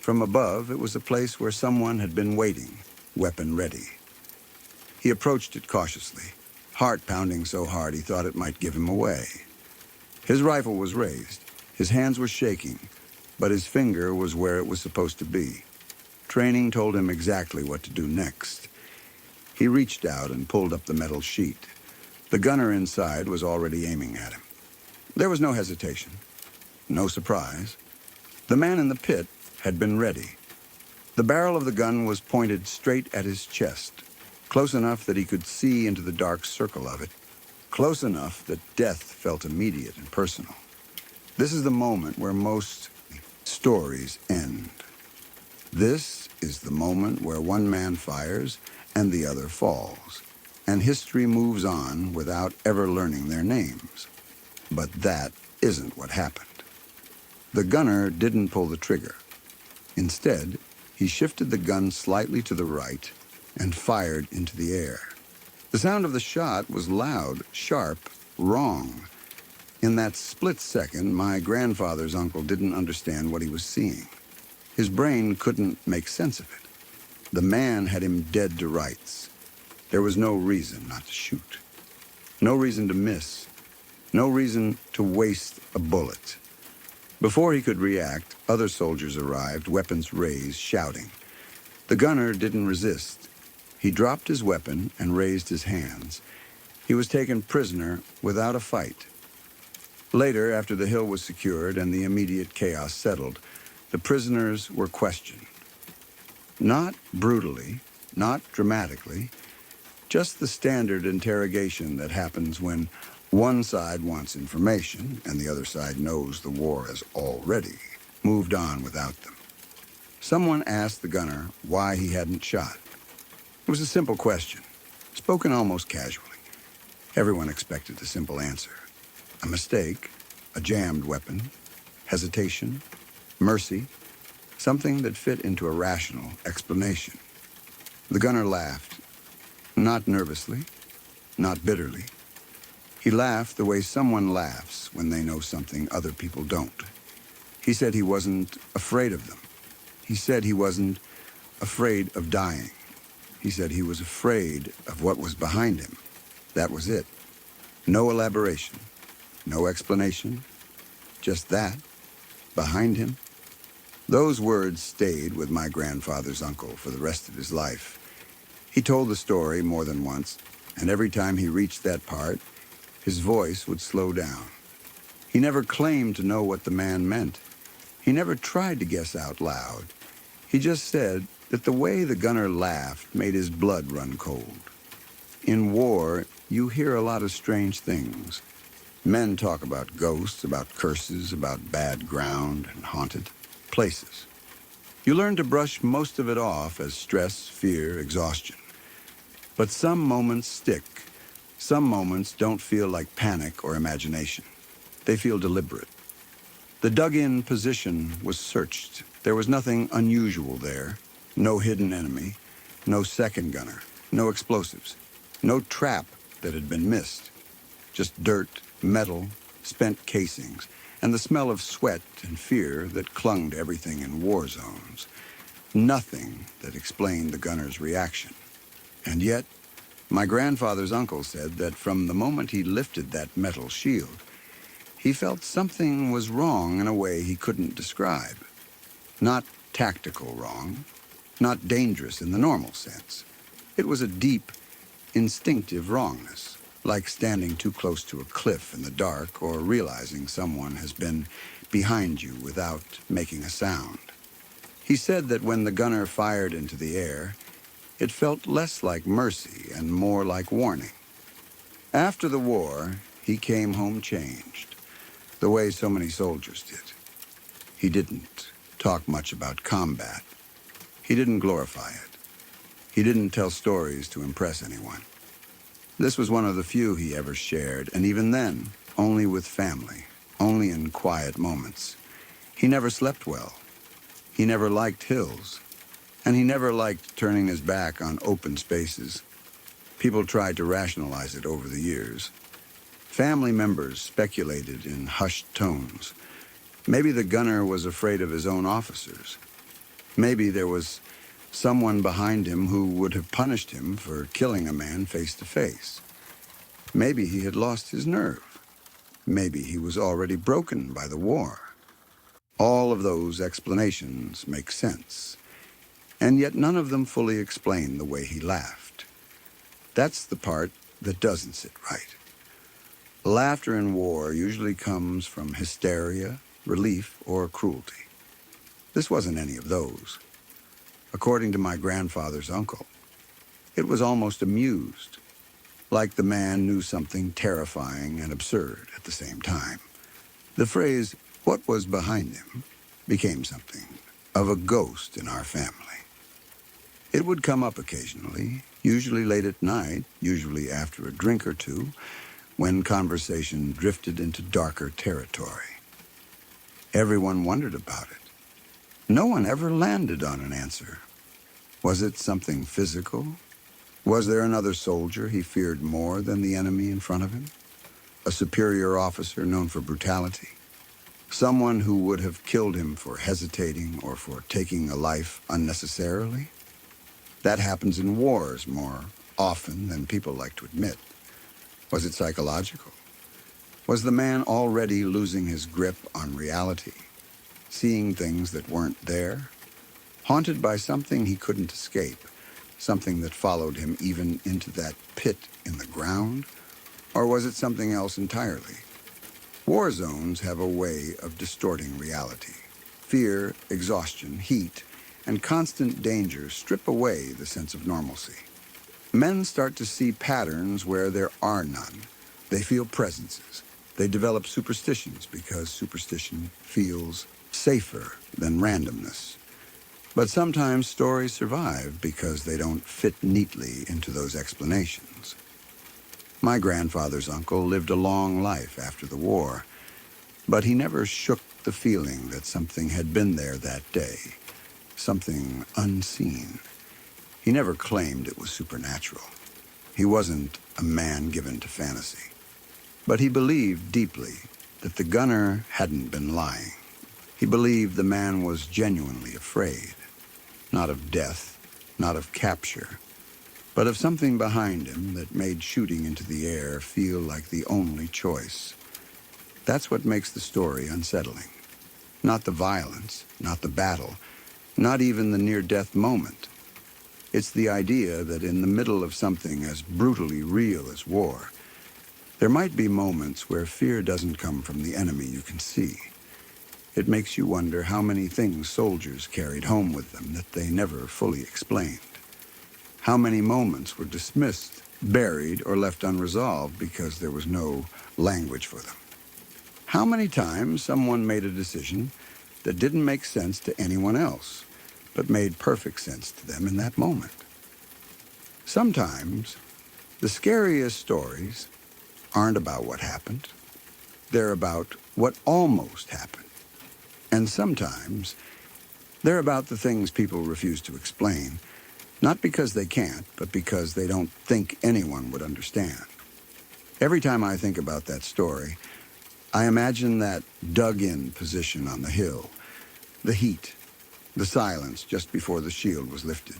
From above, it was a place where someone had been waiting, weapon ready. He approached it cautiously, heart pounding so hard he thought it might give him away. His rifle was raised, his hands were shaking, but his finger was where it was supposed to be. Training told him exactly what to do next. He reached out and pulled up the metal sheet. The gunner inside was already aiming at him. There was no hesitation, no surprise. The man in the pit had been ready. The barrel of the gun was pointed straight at his chest, close enough that he could see into the dark circle of it, close enough that death felt immediate and personal. This is the moment where most stories end. This is the moment where one man fires and the other falls, and history moves on without ever learning their names. But that isn't what happened. The gunner didn't pull the trigger. Instead, he shifted the gun slightly to the right and fired into the air. The sound of the shot was loud, sharp, wrong. In that split second, my grandfather's uncle didn't understand what he was seeing. His brain couldn't make sense of it. The man had him dead to rights. There was no reason not to shoot. No reason to miss. No reason to waste a bullet. Before he could react, other soldiers arrived, weapons raised, shouting. The gunner didn't resist. He dropped his weapon and raised his hands. He was taken prisoner without a fight. Later, after the hill was secured and the immediate chaos settled, the prisoners were questioned. Not brutally, not dramatically, just the standard interrogation that happens when one side wants information and the other side knows the war has already moved on without them. Someone asked the gunner why he hadn't shot. It was a simple question, spoken almost casually. Everyone expected a simple answer. A mistake, a jammed weapon, hesitation, mercy, something that fit into a rational explanation. The gunner laughed, not nervously, not bitterly. He laughed the way someone laughs when they know something other people don't. He said he wasn't afraid of them. He said he wasn't afraid of dying. He said he was afraid of what was behind him. That was it. No elaboration, no explanation, just that, behind him. Those words stayed with my grandfather's uncle for the rest of his life. He told the story more than once, and every time he reached that part, his voice would slow down. He never claimed to know what the man meant. He never tried to guess out loud. He just said that the way the gunner laughed made his blood run cold. In war, you hear a lot of strange things. Men talk about ghosts, about curses, about bad ground and haunted places. You learn to brush most of it off as stress, fear, exhaustion. But some moments stick. Some moments don't feel like panic or imagination. They feel deliberate. The dug-in position was searched. There was nothing unusual there. No hidden enemy, no second gunner, no explosives, no trap that had been missed. Just dirt, metal, spent casings, and the smell of sweat and fear that clung to everything in war zones. Nothing that explained the gunner's reaction. And yet, my grandfather's uncle said that from the moment he lifted that metal shield, he felt something was wrong in a way he couldn't describe. Not tactical wrong, not dangerous in the normal sense. It was a deep, instinctive wrongness, like standing too close to a cliff in the dark or realizing someone has been behind you without making a sound. He said that when the gunner fired into the air, it felt less like mercy and more like warning. After the war, he came home changed, the way so many soldiers did. He didn't talk much about combat. He didn't glorify it. He didn't tell stories to impress anyone. This was one of the few he ever shared, and even then, only with family, only in quiet moments. He never slept well. He never liked hills, and he never liked turning his back on open spaces. People tried to rationalize it over the years. Family members speculated in hushed tones. Maybe the gunner was afraid of his own officers. Maybe there was someone behind him who would have punished him for killing a man face to face. Maybe he had lost his nerve. Maybe he was already broken by the war. All of those explanations make sense, and yet none of them fully explain the way he laughed. That's the part that doesn't sit right. Laughter in war usually comes from hysteria, relief, or cruelty. This wasn't any of those. According to my grandfather's uncle, it was almost amused, like the man knew something terrifying and absurd at the same time. The phrase, "what was behind him," became something of a ghost in our family. It would come up occasionally, usually late at night, usually after a drink or two, when conversation drifted into darker territory. Everyone wondered about it. No one ever landed on an answer. Was it something physical? Was there another soldier he feared more than the enemy in front of him? A superior officer known for brutality? Someone who would have killed him for hesitating or for taking a life unnecessarily? That happens in wars more often than people like to admit. Was it psychological? Was the man already losing his grip on reality, seeing things that weren't there, haunted by something he couldn't escape, something that followed him even into that pit in the ground? Or was it something else entirely? War zones have a way of distorting reality. Fear, exhaustion, heat, and constant danger strip away the sense of normalcy. Men start to see patterns where there are none. They feel presences. They develop superstitions because superstition feels safer than randomness. But sometimes stories survive because they don't fit neatly into those explanations. My grandfather's uncle lived a long life after the war, but he never shook the feeling that something had been there that day, something unseen. He never claimed it was supernatural. He wasn't a man given to fantasy. But he believed deeply that the gunner hadn't been lying. He believed the man was genuinely afraid, not of death, not of capture, but of something behind him that made shooting into the air feel like the only choice. That's what makes the story unsettling. Not the violence, not the battle, not even the near-death moment. It's the idea that in the middle of something as brutally real as war, there might be moments where fear doesn't come from the enemy you can see. It makes you wonder how many things soldiers carried home with them that they never fully explained. How many moments were dismissed, buried, or left unresolved because there was no language for them. How many times someone made a decision that didn't make sense to anyone else, but made perfect sense to them in that moment. Sometimes, the scariest stories aren't about what happened. They're about what almost happened. And sometimes, they're about the things people refuse to explain, not because they can't, but because they don't think anyone would understand. Every time I think about that story, I imagine that dug-in position on the hill, the heat, the silence just before the shield was lifted.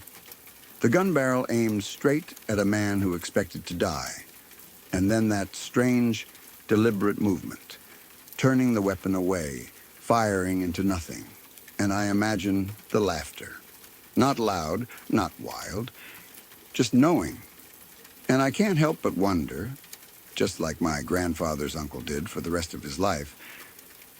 The gun barrel aimed straight at a man who expected to die, and then that strange, deliberate movement, turning the weapon away, firing into nothing. And I imagine the laughter. Not loud, not wild, just knowing. And I can't help but wonder, just like my grandfather's uncle did for the rest of his life,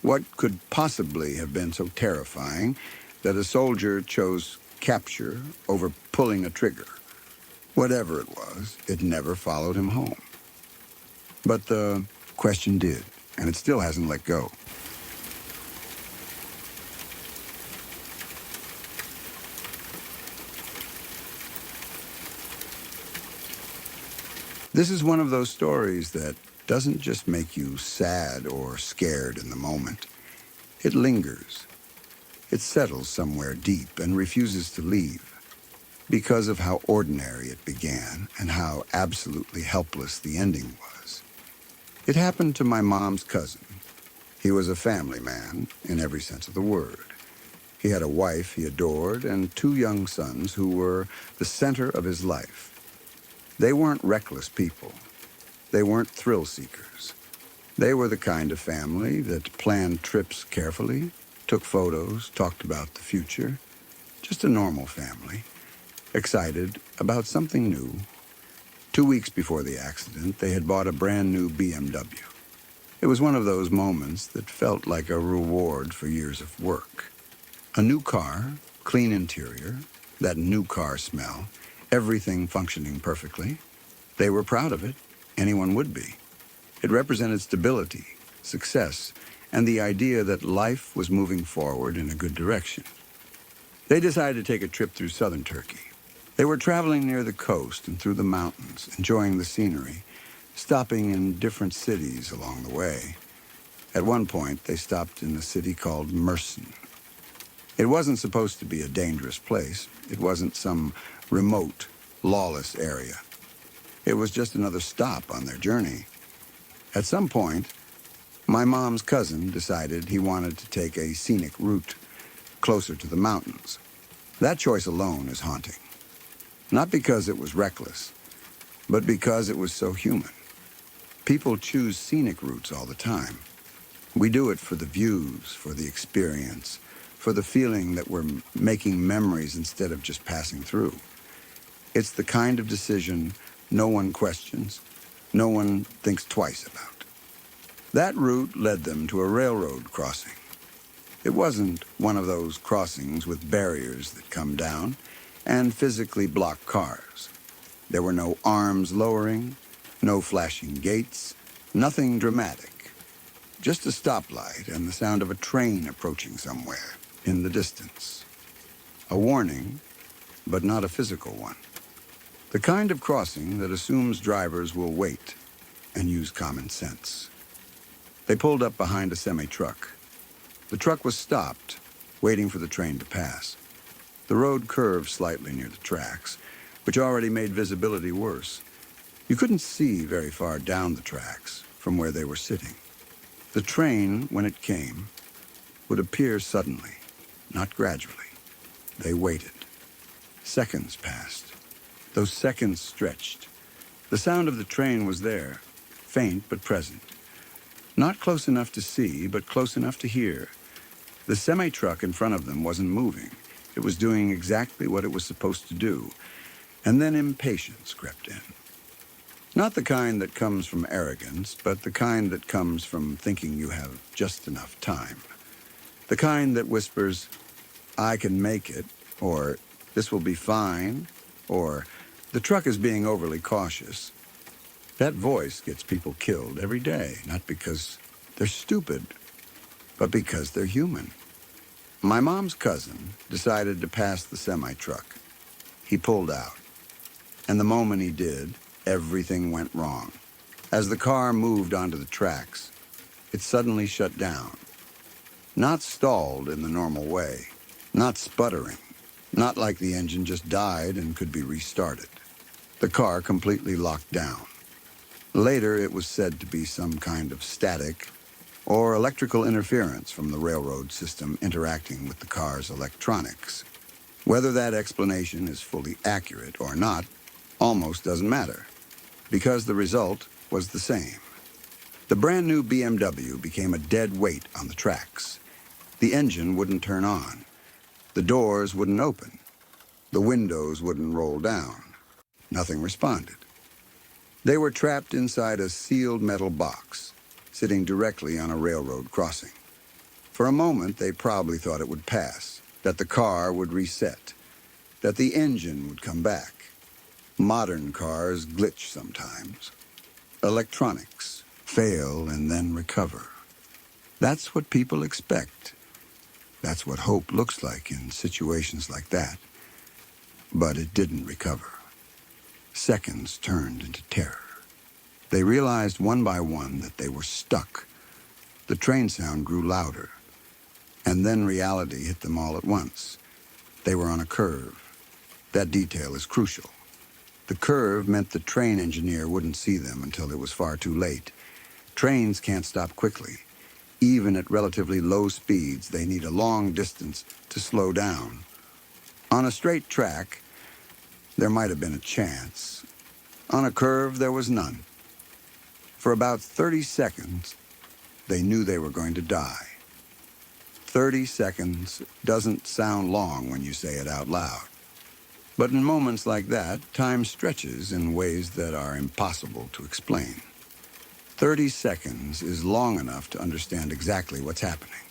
what could possibly have been so terrifying that a soldier chose capture over pulling a trigger? Whatever it was, it never followed him home. But the question did, and it still hasn't let go. This is one of those stories that doesn't just make you sad or scared in the moment. It lingers. It settles somewhere deep and refuses to leave. because of how ordinary it began and how absolutely helpless the ending was. It happened to my mom's cousin. He was a family man in every sense of the word. He had a wife he adored and two young sons who were the center of his life. They weren't reckless people. They weren't thrill seekers. They were the kind of family that planned trips carefully, took photos, talked about the future. Just a normal family, excited about something new. 2 weeks before the accident, they had bought a brand new BMW. It was one of those moments that felt like a reward for years of work. A new car, clean interior, that new car smell, everything functioning perfectly. They were proud of it. Anyone would be. It represented stability, success, and the idea that life was moving forward in a good direction. They decided to take a trip through southern Turkey. They were traveling near the coast and through the mountains, enjoying the scenery, stopping in different cities along the way. At one point, they stopped in a city called Mersin. It wasn't supposed to be a dangerous place. It wasn't some remote, lawless area. It was just another stop on their journey. At some point, my mom's cousin decided he wanted to take a scenic route closer to the mountains. That choice alone is haunting. Not because it was reckless, but because it was so human. People choose scenic routes all the time. We do it for the views, for the experience, for the feeling that we're making memories instead of just passing through. It's the kind of decision no one questions, no one thinks twice about. That route led them to a railroad crossing. It wasn't one of those crossings with barriers that come down and physically block cars. There were no arms lowering, no flashing gates, nothing dramatic. Just a stoplight and the sound of a train approaching somewhere in the distance. A warning, but not a physical one. The kind of crossing that assumes drivers will wait and use common sense. They pulled up behind a semi-truck. The truck was stopped, waiting for the train to pass. The road curved slightly near the tracks, which already made visibility worse. You couldn't see very far down the tracks from where they were sitting. The train, when it came, would appear suddenly, not gradually. They waited. Seconds passed. Those seconds stretched. The sound of the train was there, faint but present. Not close enough to see, but close enough to hear. The semi-truck in front of them wasn't moving. It was doing exactly what it was supposed to do. And then impatience crept in. Not the kind that comes from arrogance, but the kind that comes from thinking you have just enough time. The kind that whispers, "I can make it," or "This will be fine," or "The truck is being overly cautious." That voice gets people killed every day, not because they're stupid, but because they're human. My mom's cousin decided to pass the semi-truck. He pulled out. And the moment he did, everything went wrong. As the car moved onto the tracks, it suddenly shut down. Not stalled in the normal way, not sputtering, not like the engine just died and could be restarted. The car completely locked down. Later, it was said to be some kind of static or electrical interference from the railroad system interacting with the car's electronics. Whether that explanation is fully accurate or not almost doesn't matter, because the result was the same. The brand new BMW became a dead weight on the tracks. The engine wouldn't turn on. The doors wouldn't open. The windows wouldn't roll down. Nothing responded. They were trapped inside a sealed metal box, sitting directly on a railroad crossing. For a moment, they probably thought it would pass, that the car would reset, that the engine would come back. Modern cars glitch sometimes. Electronics fail and then recover. That's what people expect. That's what hope looks like in situations like that. But it didn't recover. Seconds turned into terror. They realized one by one that they were stuck. The train sound grew louder. And then reality hit them all at once. They were on a curve. That detail is crucial. The curve meant the train engineer wouldn't see them until it was far too late. Trains can't stop quickly. Even at relatively low speeds, they need a long distance to slow down. On a straight track, there might have been a chance. On a curve, there was none. For about 30 seconds, they knew they were going to die. 30 seconds doesn't sound long when you say it out loud. But in moments like that, time stretches in ways that are impossible to explain. 30 seconds is long enough to understand exactly what's happening.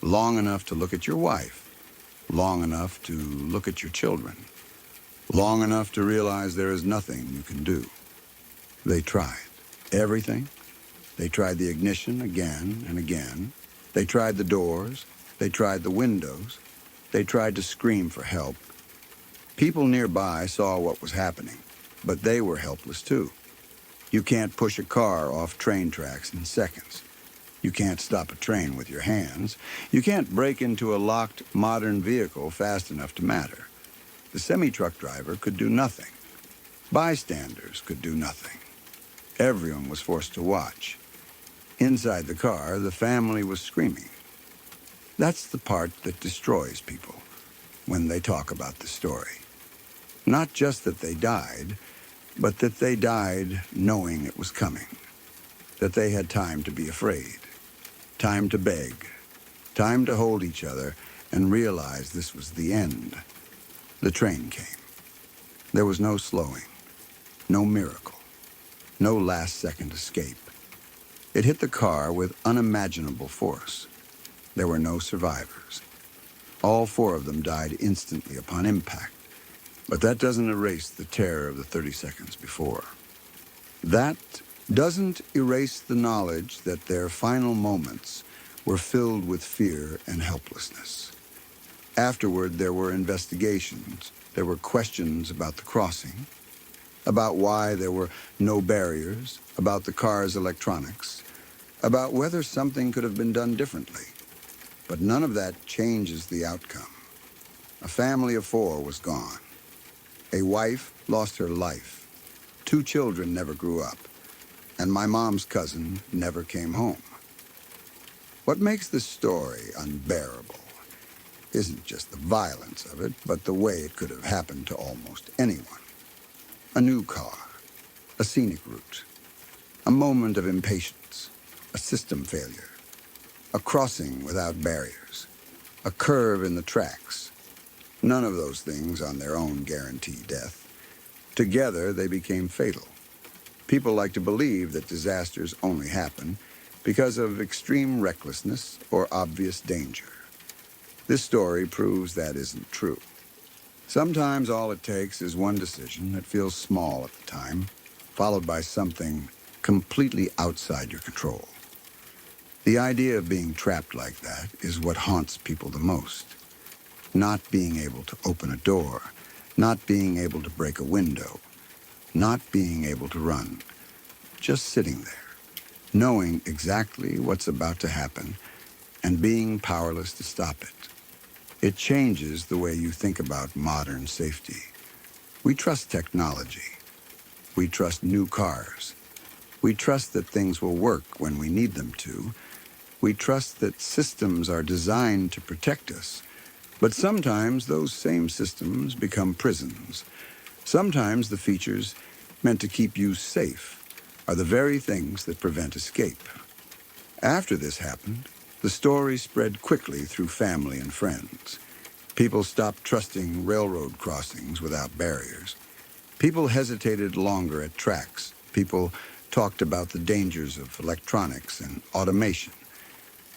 Long enough to look at your wife. Long enough to look at your children. Long enough to realize there is nothing you can do. They tried everything. They tried the ignition again and again. They tried the doors. They tried the windows. They tried to scream for help. People nearby saw what was happening, but they were helpless too. You can't push a car off train tracks in seconds. You can't stop a train with your hands. You can't break into a locked modern vehicle fast enough to matter. The semi-truck driver could do nothing. Bystanders could do nothing. Everyone was forced to watch. Inside the car, the family was screaming. That's the part that destroys people when they talk about the story. Not just that they died, but that they died knowing it was coming. That they had time to be afraid, time to beg, time to hold each other and realize this was the end. The train came. There was no slowing, no miracle, no last-second escape. It hit the car with unimaginable force. There were no survivors. All four of them died instantly upon impact. But that doesn't erase the terror of the 30 seconds before. That doesn't erase the knowledge that their final moments were filled with fear and helplessness. Afterward, there were investigations. There were questions about the crossing, about why there were no barriers, about the car's electronics, about whether something could have been done differently. But none of that changes the outcome. A family of four was gone. A wife lost her life. 2 children never grew up. And my mom's cousin never came home. What makes this story unbearable isn't just the violence of it, but the way it could have happened to almost anyone. A new car, a scenic route, a moment of impatience, a system failure, a crossing without barriers, a curve in the tracks. None of those things on their own guarantee death. Together, they became fatal. People like to believe that disasters only happen because of extreme recklessness or obvious danger. This story proves that isn't true. Sometimes all it takes is one decision that feels small at the time, followed by something completely outside your control. The idea of being trapped like that is what haunts people the most. Not being able to open a door, not being able to break a window, not being able to run, just sitting there, knowing exactly what's about to happen and being powerless to stop it. It changes the way you think about modern safety. We trust technology. We trust new cars. We trust that things will work when we need them to. We trust that systems are designed to protect us. But sometimes those same systems become prisons. Sometimes the features meant to keep you safe are the very things that prevent escape. After this happened, the story spread quickly through family and friends. People stopped trusting railroad crossings without barriers. People hesitated longer at tracks. People talked about the dangers of electronics and automation.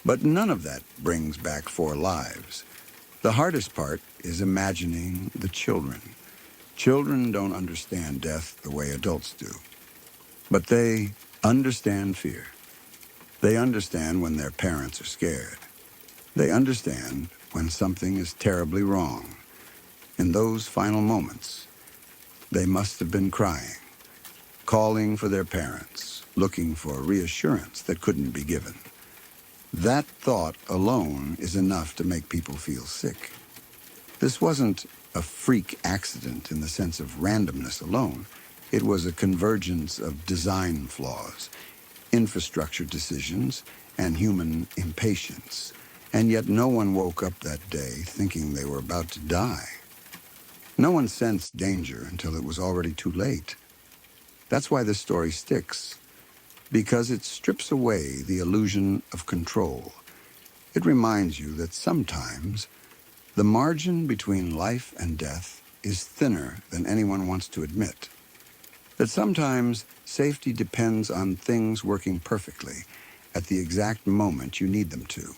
But none of that brings back 4 lives. The hardest part is imagining the children. Children don't understand death the way adults do. But they understand fear. They understand when their parents are scared. They understand when something is terribly wrong. In those final moments, they must have been crying, calling for their parents, looking for reassurance that couldn't be given. That thought alone is enough to make people feel sick. This wasn't a freak accident in the sense of randomness alone. It was a convergence of design flaws, infrastructure decisions, and human impatience. And yet no one woke up that day thinking they were about to die. No one sensed danger until it was already too late. That's why this story sticks, because it strips away the illusion of control. It reminds you that sometimes the margin between life and death is thinner than anyone wants to admit. That sometimes safety depends on things working perfectly at the exact moment you need them to.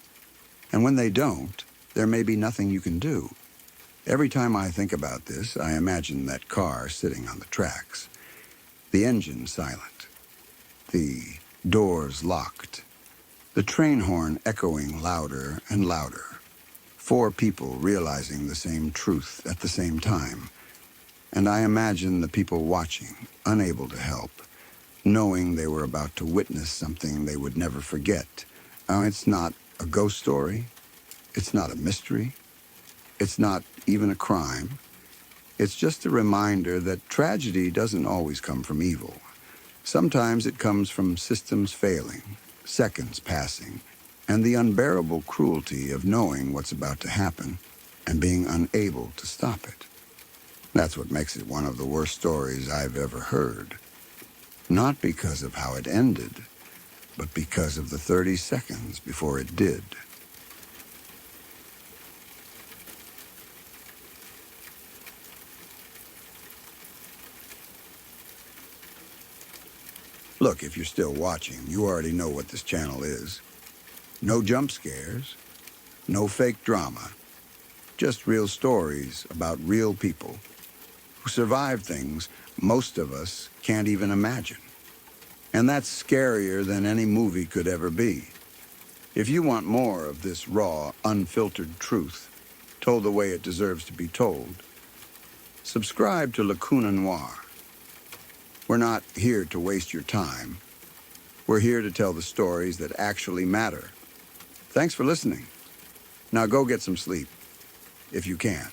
And when they don't, there may be nothing you can do. Every time I think about this, I imagine that car sitting on the tracks, the engine silent, the doors locked, the train horn echoing louder and louder. Four people realizing the same truth at the same time. And I imagine the people watching, unable to help, knowing they were about to witness something they would never forget. It's not a ghost story. It's not a mystery. It's not even a crime. It's just a reminder that tragedy doesn't always come from evil. Sometimes it comes from systems failing, seconds passing, and the unbearable cruelty of knowing what's about to happen and being unable to stop it. That's what makes it one of the worst stories I've ever heard. Not because of how it ended, but because of the 30 seconds before it did. Look, if you're still watching, you already know what this channel is. No jump scares, no fake drama, just real stories about real people who survived things most of us can't even imagine. And that's scarier than any movie could ever be. If you want more of this raw, unfiltered truth, told the way it deserves to be told, subscribe to Lacuna Noir. We're not here to waste your time. We're here to tell the stories that actually matter. Thanks for listening. Now go get some sleep, if you can.